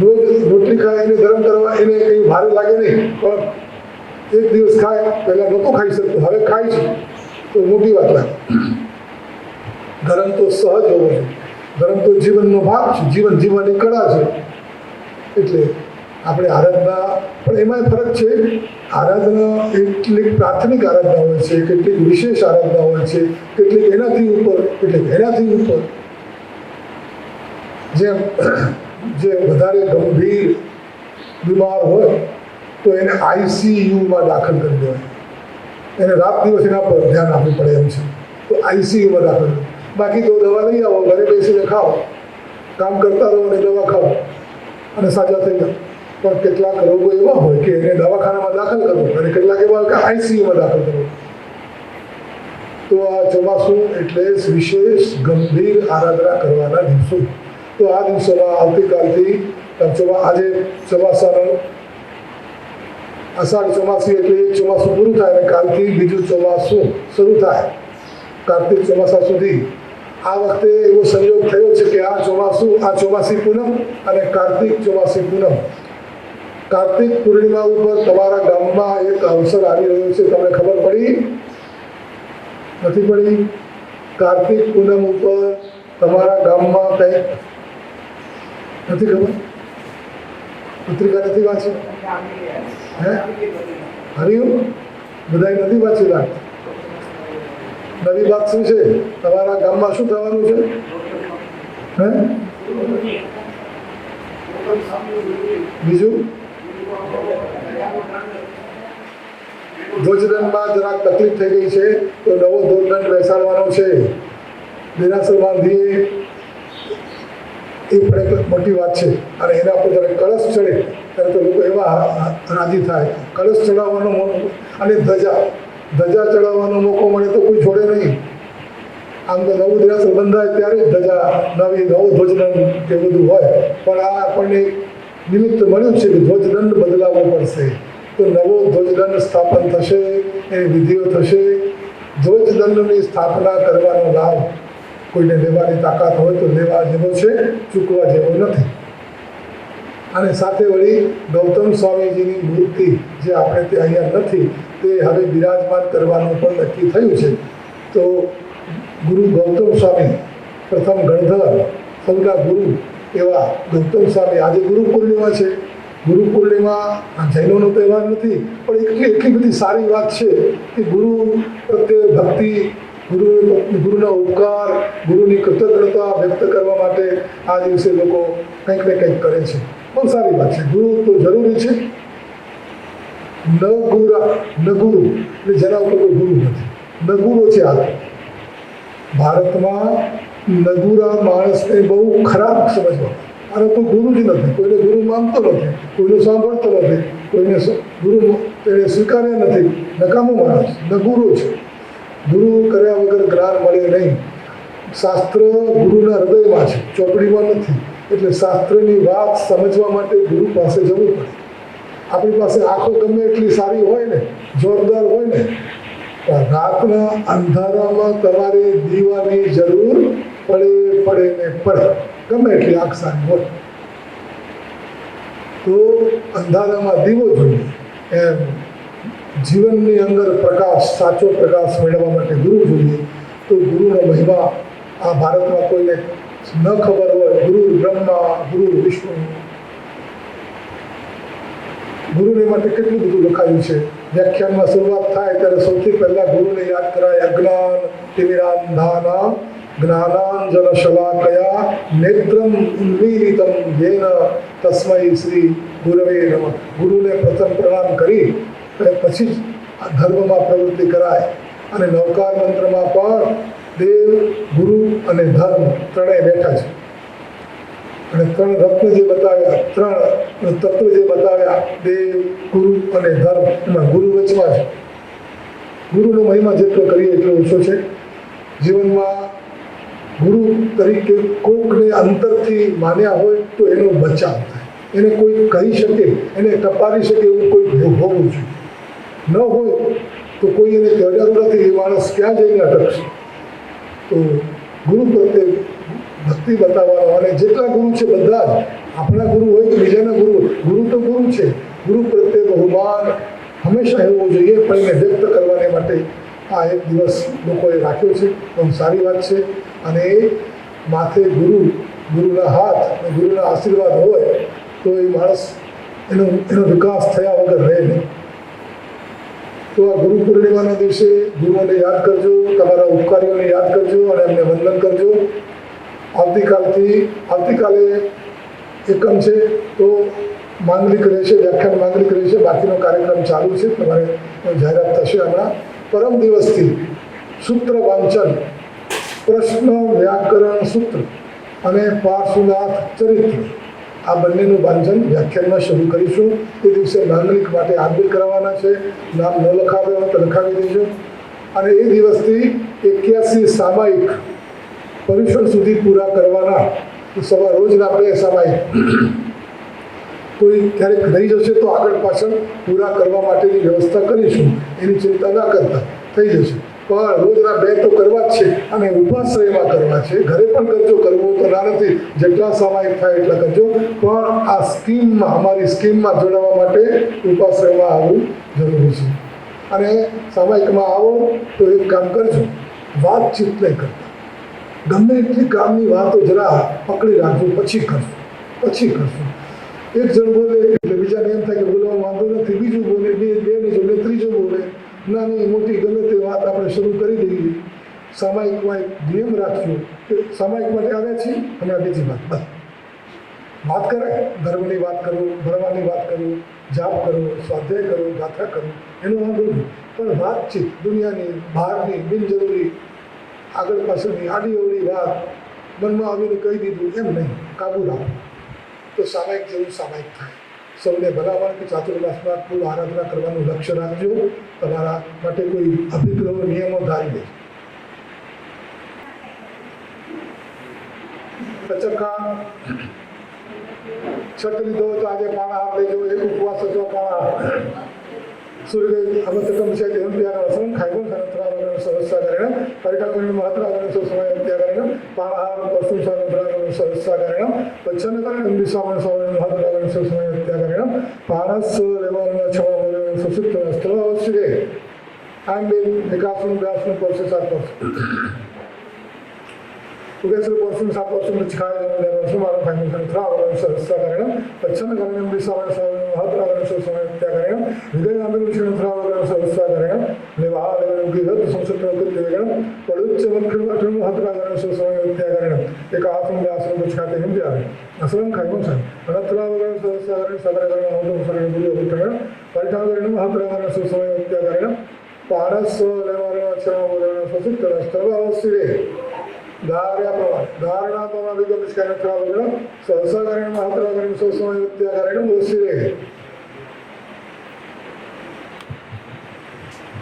રોજ રોટલી ખાય એને ધર્મ કરવા એને કંઈ ભારે લાગે નહીં, પણ એક દિવસ ખાય, પહેલાં નહોતો ખાઈ શકતો, હવે ખાય છે તો મોટી વાત લાગે. ધર્મ તો સહજ હોવો જોઈએ, ધર્મ તો જીવનનો ભાગ છે, જીવન જીવવાની કળા છે. એટલે આપણે આરાધના, પણ એમાં ફરક છે. આરાધના કેટલીક પ્રાથમિક આરાધના હોય છે, કેટલીક વિશેષ આરાધના હોય છે, કેટલીક એનાથી ઉપર, કેટલીક એનાથી ઉપર. જેમ જે વધારે ગંભીર બીમાર હોય તો એને આઈસીયુમાં દાખલ કરી દેવાય, એને રાત દિવસ એના પર ધ્યાન આપવું પડે એમ છે, તો આઈસીયુમાં દાખલ. બાકી તો દવા લઈ આવો, ઘરે બેસીને ખાઓ, કામ કરતા રહો અને દવા ખાઓ અને સાજા થઈ જાઓ. પણ કેટલાક રોગો એવા હોય કે એને દવાખાનામાં દાખલ કરવો અને કેટલાક એવા હોય કે આઈસીયુમાં દાખલ કરવો. તો આ ચોમાસું એટલે વિશેષ ગંભીર આરાધના કરવાના દિવસો. તો આ દિવસોમાં આવતીકાલથી આજે ચોમાસાનો અષાઢ ચોમાસું એટલે એક ચોમાસું પૂરું થાય અને કાલથી બીજું ચોમાસું શરૂ થાય, કાર્તિક ચોમાસા સુધી. આ વખતે એવો સંયોગ થયો છે કે આ ચોમાસી પૂનમ અને કાર્તિક ચોમાસી પૂનમ. કાર્તિક પૂર્ણિમા ઉપર તમારા ગામમાં એક અવસર આવી રહ્યો છે, તમને ખબર પડી? નથી પડી? કાર્તિક પૂનમ ઉપર તમારા ગામમાં કંઈક નથી ખબર? પત્રિકા નથી વાંચી? હે હરિયું બધાય નથી વાંચી રાખ. નવી વાત શું છે? તમારા ગામમાં શું થવાનું છે? હે બીજું ધ્વજદંડમાં જરાક તકલીફ થઈ ગઈ છે, તો નવો ધ્વજદંડ બેસાડવાનો છે. દેરાસર બાંધીએ એ પણ એક મોટી વાત છે. અને એના પર જ્યારે કળશ ચડે ત્યારે તો લોકો એવા રાજી થાય. કળશ ચડાવવાનો અને ધજા ચડાવવાનો મોકો મળે તો કોઈ છોડે નહીં. આમ તો નવું દેરાસર બંધાય ત્યારે ધજા નવો ધ્વજદંડ કે બધું હોય, પણ આ આપણને નિમિત્ત મળ્યું છે કે ધ્વજદંડ બદલાવવો પડશે. તો નવો ધ્વજદંડ સ્થાપન થશે, એની વિધિઓ થશે. ધ્વજદંડની સ્થાપના કરવાનો લાભ કોઈને લેવાની તાકાત હોય તો લેવા જેવો છે, ચૂકવા જેવો નથી. અને સાથે વળી ગૌતમ સ્વામીજીની મૂર્તિ જે આપણે તે અહીંયા નથી, તે હવે બિરાજમાન કરવાનું પણ નક્કી થયું છે. તો ગુરુ ગૌતમ સ્વામી, પ્રથમ ગણધર, સૌના ગુરુ એવા ગૌતમ સ્વામી. આજે ગુરુ પૂર્ણિમા છે. ગુરુ પૂર્ણિમા જૈનોનો તહેવાર નથી, પણ એટલી બધી સારી વાત છે કે ગુરુ પ્રત્યે ભક્તિ, ગુરુના ઉપકાર, ગુરુની કૃતજ્ઞતા વ્યક્ત કરવા માટે આ દિવસે લોકો કંઈક ને કંઈક કરે છે. બહુ સારી વાત છે. ગુરુ તો જરૂરી છે. ન ગુરુ એટલે જેના ઉપર કોઈ ગુરુ નથી, નગુરો છે. આ ભારતમાં નગુરા માણસને બહુ ખરાબ સમજવા. આનો કોઈ ગુરુ જ નથી, કોઈને ગુરુ માનતો નથી, કોઈને સાંભળતો નથી, કોઈને ગુરુ એને સ્વીકાર્યા નથી. નકામો માણસ નગુરો છે. ગુરુ કર્યા વગર જ્ઞાન મળે નહીં. શાસ્ત્ર ગુરુના હૃદયમાં છે, ચોપડીમાં નથી. એટલે શાસ્ત્રની વાત સમજવા માટે ગુરુ પાસે જવું પડે. આપણી પાસે આંખો ગમે એટલી સારી હોય ને, જોરદાર હોય ને, રાતના અંધારામાં તમારે દીવાની જરૂર પડે. ગમે એટલી આંખ સારી હોય તો અંધારામાં દીવો જોઈએ. એમ જીવનની અંદર પ્રકાશ, સાચો પ્રકાશ મેળવવા માટે ગુરુ જોઈએ. તો ગુરુનો મહિમા આ ભારતમાં કોઈને ન ખબર હોય. ગુરુ બ્રહ્મા, ગુરુ વિષ્ણુ. ગુરુને માટે કેટલું બધું લખાયું છે. વ્યાખ્યાનમાં શરૂઆત થાય ત્યારે સૌથી પહેલાં ગુરુને યાદ કરાય. અજ્ઞાન તિમિરાંધાના જ્ઞાનાંજન શલાકયા નેત્રમ ઉન્મીલિતમ યેન તસ્મૈ શ્રી ગુરવે નમઃ. ગુરુને પ્રથમ પ્રણામ કરી પછી જ ધર્મમાં પ્રવૃત્તિ કરાય. અને નવકાર મંત્રમાં પણ દેવ, ગુરુ અને ધર્મ ત્રણેય બેઠા છે. અને ત્રણ રત્ન જે બતાવ્યા, ત્રણ તત્વ જે બતાવ્યા, દેવ, ગુરુ અને ધર્મ, એમાં ગુરુ વચમાં છે. ગુરુનો મહિમા જેટલો કરીએ એટલો ઓછો છે. જીવનમાં ગુરુ તરીકે કોઈકને અંતરથી માન્યા હોય તો એનો બચાવ થાય, એને કોઈ કહી શકે, એને ટપારી શકે એવું કોઈ હોવું જોઈએ. ન હોય તો કોઈ એને કહેનારું નથી, એ માણસ ક્યાં જઈને અટકશે. તો ગુરુ પ્રત્યે ભક્તિ બતાવવાનો, અને જેટલા ગુરુ છે બધા જ, આપણા ગુરુ હોય કે બીજાના ગુરુ, ગુરુ તો ગુરુ છે. ગુરુ પ્રત્યે બહુમાન હંમેશા હોવું જોઈએ, પણ એને વ્યક્ત કરવાને માટે આ એક દિવસ લોકોએ રાખ્યો છે. બહુ સારી વાત છે. અને એ માથે ગુરુના હાથ, ગુરુના આશીર્વાદ હોય તો એ માણસ એનો વિકાસ થયા વગર રહે નહીં. તો આ ગુરુ પૂર્ણિમાના દિવસે ગુરુઓને યાદ કરજો, તમારા ઉપકારીઓને યાદ કરજો અને એમને વંદન કરજો. આવતીકાલે એકમ છે તો માંગલિક રહેશે, વ્યાખ્યાન માંગલિક રહેશે. બાકીનો કાર્યક્રમ ચાલુ છે, તમારે જાહેરાત થશે હમણાં. પરમ દિવસથી સૂત્ર વાંચન, પ્રશ્ન વ્યાકરણ સૂત્ર અને પાર્શ્વનાથ ચરિત્ર, આ બંનેનું વાંચન વ્યાખ્યાનમાં શરૂ કરીશું. એ દિવસે માંગલિક માટે આંબિલ કરવાના છે. નામ ન લખાવે હોય તો લખાવી દેજો. અને એ દિવસથી 81 સામાયિક પરીક્ષણ સુધી પૂરા કરવાના. સવાર રોજના 2 સામાયિક, કોઈ ક્યારેક રહી જશે તો આગળ પાછળ પૂરા કરવા માટેની વ્યવસ્થા કરીશું. એની ચિંતા ના કરતા, થઈ જશે. પણ રોજના 2 તો કરવા જ છે, અને ઉપાશ્રયમાં કરવા છે. ઘરે પણ કરજો, કરવું તો ના નથી, જેટલા સામાયિક થાય એટલા કરજો. પણ આ સ્કીમમાં, અમારી સ્કીમમાં જોડાવા માટે ઉપાશ્રયમાં આવવું જરૂરી છે. અને સામાયિકમાં આવો તો એક કામ કરજો, વાતચીત નહીં કરતા. ગમે એટલી કામની વાતો જરા પકડી રાખજો, પછી કરશું. એક જણ બોલે એટલે બીજાને એમ થાય કે બોલવા વાંધો નથી, બીજું બોલે, બે ને જોડે ત્રીજું બોલે. નાની મોટી ગમે તે વાત આપણે શરૂ કરી દઈએ. સામાયિકમાં એક નિયમ રાખજો કે સામાયિક માટે આવ્યા છીએ, હમણાં બીજી વાત કરાય. ધર્મની વાત કરો, ભણવાની વાત કરો, જાપ કરો, સ્વાધ્યાય કરો, ગાથા કરો, એનો વાંધો નહીં. પણ વાતચીત દુનિયાની બહારની બિનજરૂરી આગળ પાછળની આડી અવળી વાત મનમાં આવીને કહી દીધું એમ નહીં, કાબુ રાખો તો સામાયિક જેવું સામાયિક થાય. સૌને ભલામણ કે ચાતુર્માસમાં ખૂબ આરાધના કરવાનું લક્ષ્ય રાખજો. તમારા માટે કોઈ અભિપ્રાયો, નિયમો ધારી લેજો. પચકા છઠ લીધો તો આજે પાણાહાર લેજો. એક ઉપવાસ હતો પાણાહાર. સૂર્ય અવતકમ છે તેમ ત્યાગમ ખાઈગું સનત્રાવરણ સહસ્રાકરણ પરિણામણ મહત્રાવરણ સમયત્યાગરણ પાણાહાર પશુ સનત્રાવરણ સહસ્રાકરણ પચ્છનકરણ દિશાવણ સવરણ મહત્રાવરણ સમયત્યાગરણ પાણસ લેવરણ છવાવરણ સુસુપ્ત સ્ત્ર અવશ્ય આંબે વિકાસનું વ્યાસનું પ્રોસેસ આપો. ઉગેશ્વર પોષણ સાપોષણ છાયા સુમારો ફાઈન સંત્રાવરણ સહસ્રાકરણ પચ્છનકરણ દિશાવણ સવરણ મહત્રાવરણ સમયત્યાગરણ હૃદયાંબિનું સંત્રાવરણ સહસ્રાકરણ લેવાહાલેવરણ સંસ્કૃતકૃત્યગણ પડુચ્ચમક્ષણ મહત્રાવરણ સમયત્યાગરણ એકાસન વ્યાસન પછાતે હિંદ્યાગણ અસરં ખાઈમં સં અનત્રાવરણ સહસ્રાકરણ સગરગણ નવદમ સરણ ગુરુ ઉત્તરણ પરિણાવરણ મહત્રાવરણ સમયત્યાગરણ પારસ લેવરણ છવાવરણ સુસુપ્ત સ્તરવાવશ્ય ધારણા વિગમ સ્કરણ સહસ્રાકરણ મહત્રાવરણ સમયત્યાગરણ અવશ્ય.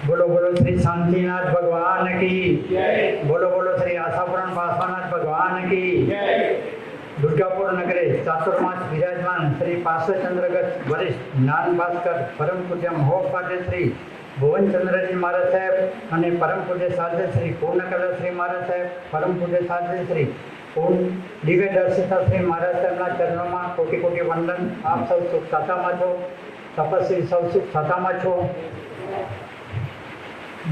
बोलो बोलो श्री शांतिनाथ भगवान की जय. बोलो बोलो श्री आशापुरण पार्श्वनाथ भगवान की जय. दुर्गापुर नगरे चातुर्मास विराजमान श्री पार्श्वचंद्रगत वरिष्ठ ज्ञान भास्कर परम पूज्य महोपाध्याय श्री ભુવનચંદ્રજી મહારાજ સાહેબ અને પરમ પૂજ્ય સાધ્ય શ્રી પૂર્ણકલા શ્રી મહારાજ સાહેબ, પરમ પૂજ્ય સાધ્ય શ્રી દિવ્ય દર્શિતા શ્રી મહારાજ સાહેબના ચરણોમાં કોટી કોટી વંદન. આપ સૌ સુખ સાતામાં છો, તપસ્વી સૌ સુખ સાતામાં છો.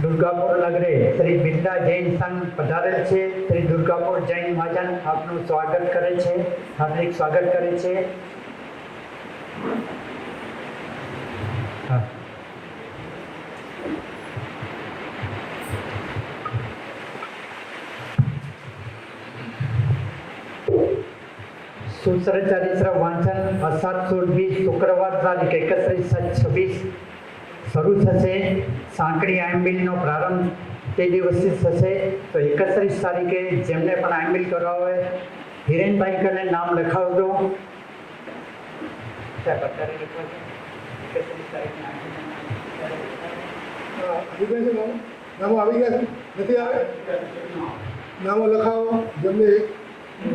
દુર્ગાપુર નગરે શ્રી બિરલા જૈન સંઘ પધારેલ છે. શ્રી દુર્ગાપુર જૈન મહાજન આપનું સ્વાગત કરે છે, હાર્દિક સ્વાગત કરે છે. सूत्र चरित्र वांचन अषाढ़ 20 शुक्रवार तारीख 31/26 શરૂ થશે. સાંકડી આંબિલનો પ્રારંભ તે દિવસથી થશે. તો 31 તારીખે જેમને પણ આંબિલ કરવા હોય હિરેનભાઈ કરીને નામ લખાવજો. હા, આવી ગયા છે નામો? નામો આવી ગયા છે? નથી આવે? નામો લખાવો. જેમને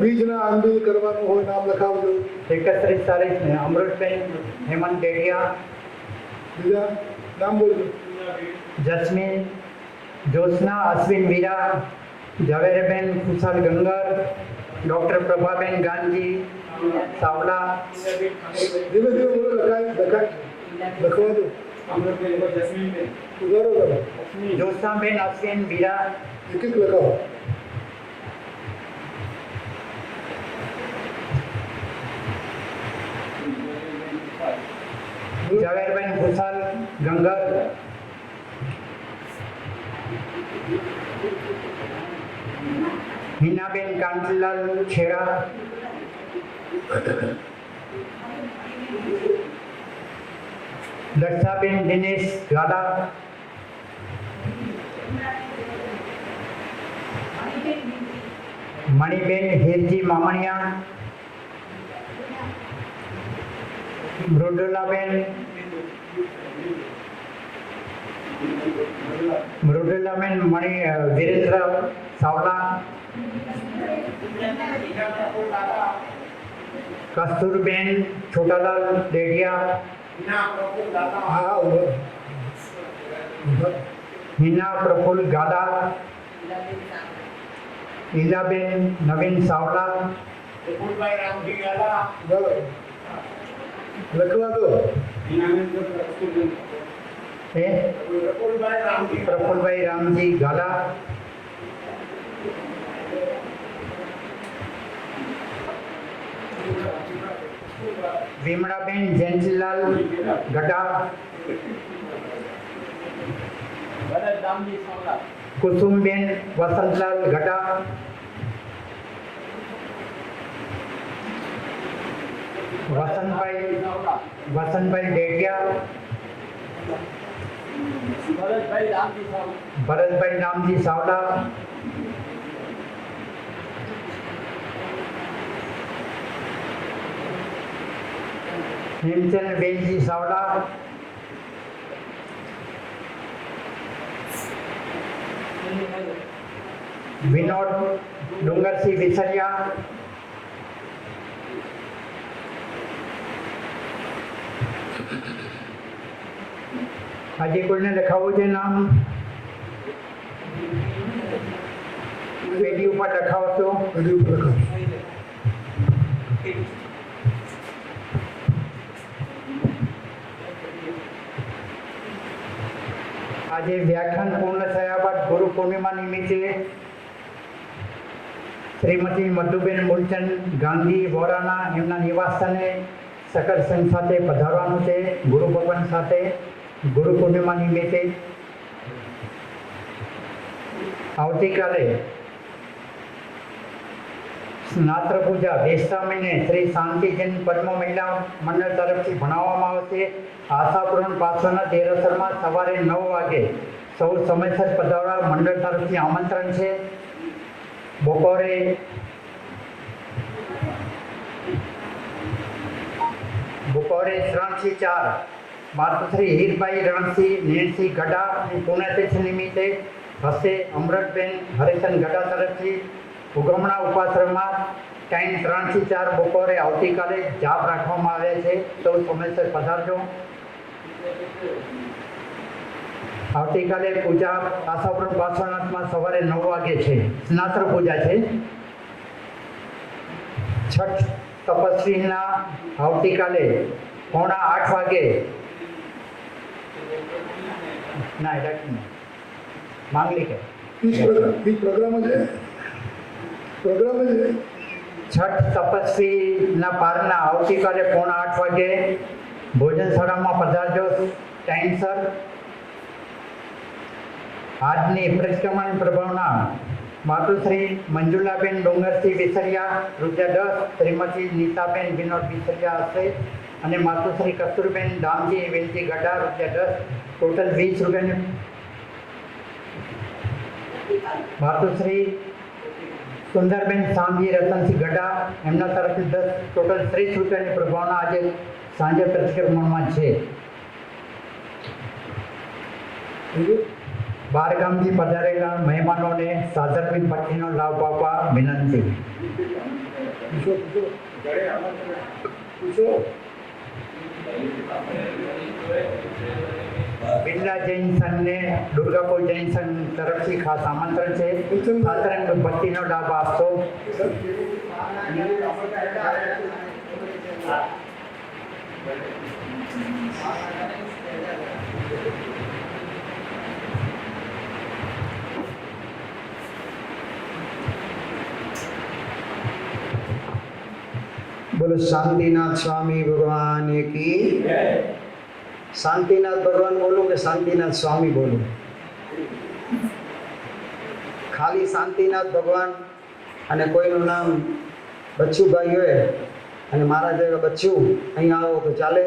બીજના આંદોલન કરવાનું હોય નામ લખાવજો. 31 તારીખને અમૃતબેન હેમંત ડેડિયા, બીજા નામ બોલજો. જસ્મીન જ્યોત્સના અશ્વિન વીરા, ઝવેરબેન ખુશાલ ગંગર, ડૉક્ટર પ્રભાબેન ગાંધી સાવલા, ધીમે ધીમે બોલો. લખાય લખવા દો. ઉધારો કરો. જ્યોત્સનાબેન અશ્વિન વીરા, એક એક લખાવો. ઝવેરબેન ખુશાલ ગંગર, હિનાબેન કાંતિલાલ છેડા, દક્ષાબેન દિનેશ ગાલા, મણિબેન હીરજી મામણિયા, મૃદુલાબેન વીરેન્દ્ર સાવલા, કસ્તુરબેન છોટાલાલ ડેડિયા, હા, ઉભા. હિના પ્રફુલ્લ ગાડા, ઈલાબેન નવીન સાવલા, બરાબર. લખવા દો. પ્રફુલભાઈ રામજી ગાલા, વિમળાબેન જયંતિલાલ ગઢા, કુસુમબેન વસંતલાલ ગઢા, વસંતભાઈ ડેડિયા, ભરતભાઈ રામજી સાવલા, હેમચંદ્રબેનજી સાવલા, વિનોદ ડુંગરસિંહ વિસરિયા, આજે કોઈને લખાવવું છે નામ? પેટી ઉપર લખાવશો. હજી ઉપર લખાવો. આજે વ્યાખ્યાન પૂર્ણ થયા બાદ ગુરુ પૂર્ણિમા નિમિત્તે શ્રીમતી મધુબેન મૂલચંદ ગાંધી વોરાના એમના નિવાસસ્થાને સકર સંઘ સાથે પધારવાનું છે. ગુરુ ભગવાન સાથે ગુરુ પૂર્ણિમા નિમિત્તે આવતીકાલે સ્નાત્ર પૂજા બેસતા મહિને શ્રી શાંતિજન પદ્મ મહિલા મંડળ તરફથી ભણાવવામાં આવશે. આશાપૂર્ણ પાસવાના દેરાસરમાં સવારે 9 વાગે સૌ સમયસર પધારવા મંડળ તરફથી આમંત્રણ છે. બપોરે 3 થી 4 માતુશ્રી હીરભાઈ રણસિંહ નેણસિંહ ગઢા પુણ્યતિથિ નિમિત્તે હસ્તે અમૃતબેન હરિચંદ ગઢા તરફથી ઉગમણા ઉપાશ્રમમાં ટાઈમ 3 થી 4 બપોરે આવતીકાલે જાપ રાખવામાં આવ્યા છે. સૌ સમયસર પધારજો. આવતીકાલે પૂજા આશાપુર પાર્શ્વનાથમાં સવારે 9 વાગે છે. સ્નાત્ર પૂજા છે. છઠ તપસ્વીના આવતીકાલે 7:45 વાગે ના એટલે માંગલિક પ્રોગ્રામ છે. છઠ તપસ્વીના પારના આવતીકાલે 7:45 વાગે ભોજનશાળામાં પધારજો ટાઈમસર. આજની પરિક્રમણ પ્રભાવના માતુશ્રી મંજુલાબેન ડુંગરસિંહ વિસરિયા રૂપિયા 10, શ્રીમતી નીતાબેન વિનોદ વિસરિયા હશે અને માતુશ્રી કસ્તુરબેન દામજી વેલજી ગઢા રૂપિયા 10, ટોટલ 20 રૂપિયાની. માતુશ્રી સુંદરબેન સાંજી રતનસિંહ ગઢા એમના તરફથી 10, ટોટલ 30 રૂપિયાની પ્રભાવના આજે સાંજે પરિક્રમણમાં છે. બીજું બહારગામથી પધારેલા મહેમાનોને સાધર્મિક ભક્તિનો લાભ આપવા વિનંતી. પૂછો પૂછો. બિરલા જૈન સંઘને દુર્ગાપુર જૈન સંઘ તરફથી ખાસ આમંત્રણ છે. સાધર્મિક ભક્તિનો લાભ આપશો. बोलो शांतिनाथ स्वामी भगवान की. शांतिनाथ भगवान बोलूं કે શાંતિનાથ સ્વામી બોલું? ખાલી શાંતિનાથ ભગવાન અને કોઈનું નામ બચ્ચુભાઈ હોય અને મારા જેવા બચ્ચું અહીંયા આવો તો ચાલે?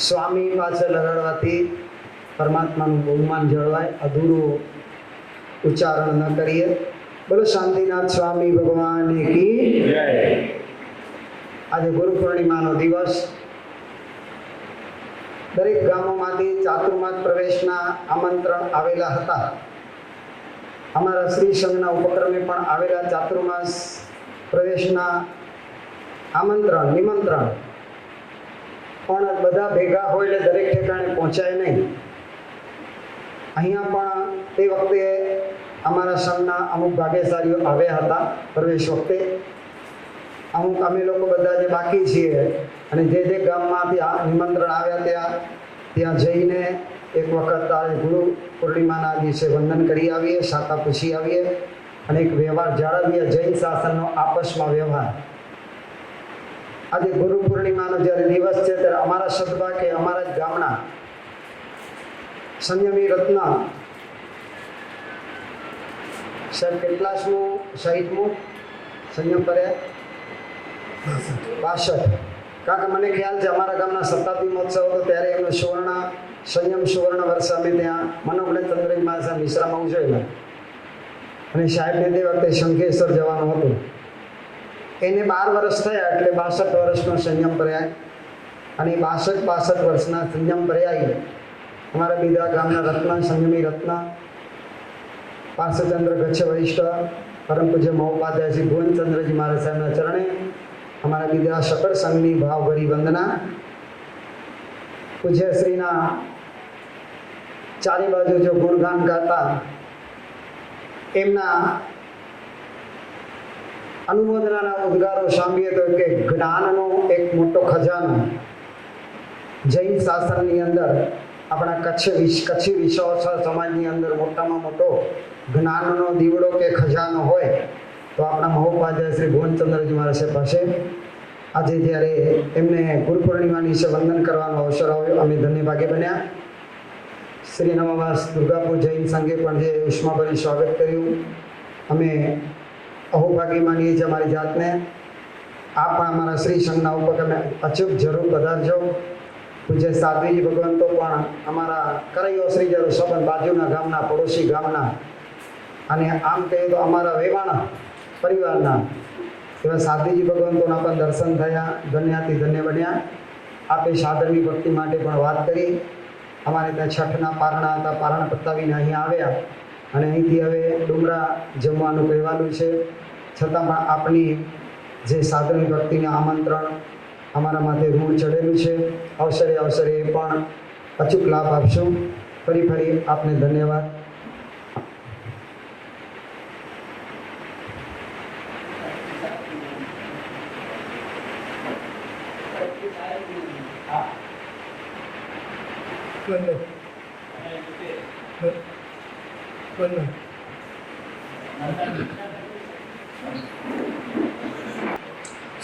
સ્વામી પાસે લગાડવાથી પરમાત્માનું બહુમાન જળવાય. અધૂરું ઉચ્ચારણ ન કરીએ. બોલો શાંતિનાથ સ્વામી ભગવાન કી. આજે ગુરુ પૂર્ણિમાનો દિવસ. દરેક ગામોમાંથી ચાતુર્માસ પ્રવેશના આમંત્રણ આવેલા હતા. અમારા શ્રી સંઘના ઉપક્રમે પણ આવેલા ચાતુર્માસ પ્રવેશના આમંત્રણ નિમંત્રણ, પણ બધા ભેગા હોય એટલે દરેક ઠેકાણે પહોંચાય નહીં. અહીંયા પણ તે વખતે અમારા સંઘના અમુક ભાગ્યશાળીઓ આવ્યા હતા પ્રવેશ વખતે. અમુક અમે લોકો બધા જે બાકી છીએ અને જે ગામમાંથી આ નિમંત્રણ આવ્યા ત્યાં જઈને એક વખત આ ગુરુ પૂર્ણિમાના દિવસે વંદન કરી આવીએ, શાખા પૂછી આવીએ અને એક વ્યવહાર જાળવીએ. જૈન શાસનનો આપસમાં વ્યવહાર. આજે ગુરુ પૂર્ણિમાનો જ્યારે દિવસ છે ત્યારે અમારા સદભા કે અમારા જ ગામના સંયમી રત્ન સાહેબ કેટલાસમું 60મું સંયમ કર્યા? 62. કારણ કે મને ખ્યાલ છે અમારા ગામના શતાબ્દી મહોત્સવ હતો ત્યારે એમનો સંયમ સુવર્ણ વર્ષ અમે ત્યાં મનોગણ ચંદ્રજી મહારાજ મિશ્રામાં ઉજવેલા અને સાહેબને તે વખતે શંખેશ્વર જવાનું હતું. એને 12 વર્ષ થયા એટલે 62 વર્ષનો સંયમ પર્યાય અને 62 વર્ષના સંયમ પર્યાય અમારા બીજા ગામના રત્ન સંયમી રત્ન પાર્શ્વચંદ્ર ગચ્છ વરિષ્ઠ પરમ પૂજ્ય મહોપાધ્યાય શ્રી ભુવનચંદ્રજી મહારાજ સાહેબના ચરણે અમારા બીજા સકળ સંઘની ભાવભરી વંદના. પૂજ્ય શ્રીના ચારે બાજુ જો ગુણગાન ગાતા એમના અનુમોદનાના ઉદ્ગારો સાંભળીએ તો કે જ્ઞાનનો એક મોટો ખજાનો જૈન શાસ્ત્રની અંદર આપણા કચ્છી વિશ્વાસ સમાજની અંદર મોટામાં મોટો જ્ઞાનનો દીવડો કે ખજાનો હોય તો આપણા મહોપાધ્યાય શ્રી ભુવનચંદ્રજી મહારાજ પાસે આજે જ્યારે એમને ગુરુ પૂર્ણિમાની વિશે વંદન કરવાનો અવસર આવ્યો, અમે ધન્યભાગી બન્યા. શ્રી નવવાસ દુર્ગાપુર જૈન સંઘે પણ જે ઉષ્માભર્યું સ્વાગત કર્યું. અમે અહોભાગી માનીએ છીએ અમારી જાતને. આ પણ અમારા શ્રી સંઘના ઉપક્રમે અચૂક જરૂર પધારજો. પૂજ્ય સાધ્વીજી ભગવંતો પણ અમારા કરૈયો શ્રી જરૂર સંબંધ બાજુના ગામના પડોશી ગામના અને આમ કહીએ તો અમારા વેવાણા પરિવારના એવા સાધ્વીજી ભગવંતોના પણ દર્શન થયા. ધન્યાતિ ધન્ય બન્યા. આપે સાધનની ભક્તિ માટે પણ વાત કરી. અમારે ત્યાં છઠના પારણા હતા, પારણા પતાવીને અહીંયા આવ્યા અને અહીંથી હવે ડુમરા જમવાનું કહેવાનું છે. છતાં પણ આપની જે સાધનની ભક્તિને આમંત્રણ અમારા માથે ઋણ ચડેલું છે. અવસરે અવસરે એ પણ અચૂક લાભ આપશું. ફરી આપને ધન્યવાદ.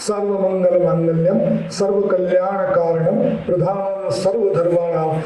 સર્વમંગલ માંગલ્યમ સર્વ કલ્યાણ કારણમ પ્રધાન સર્વ ધર્માણામ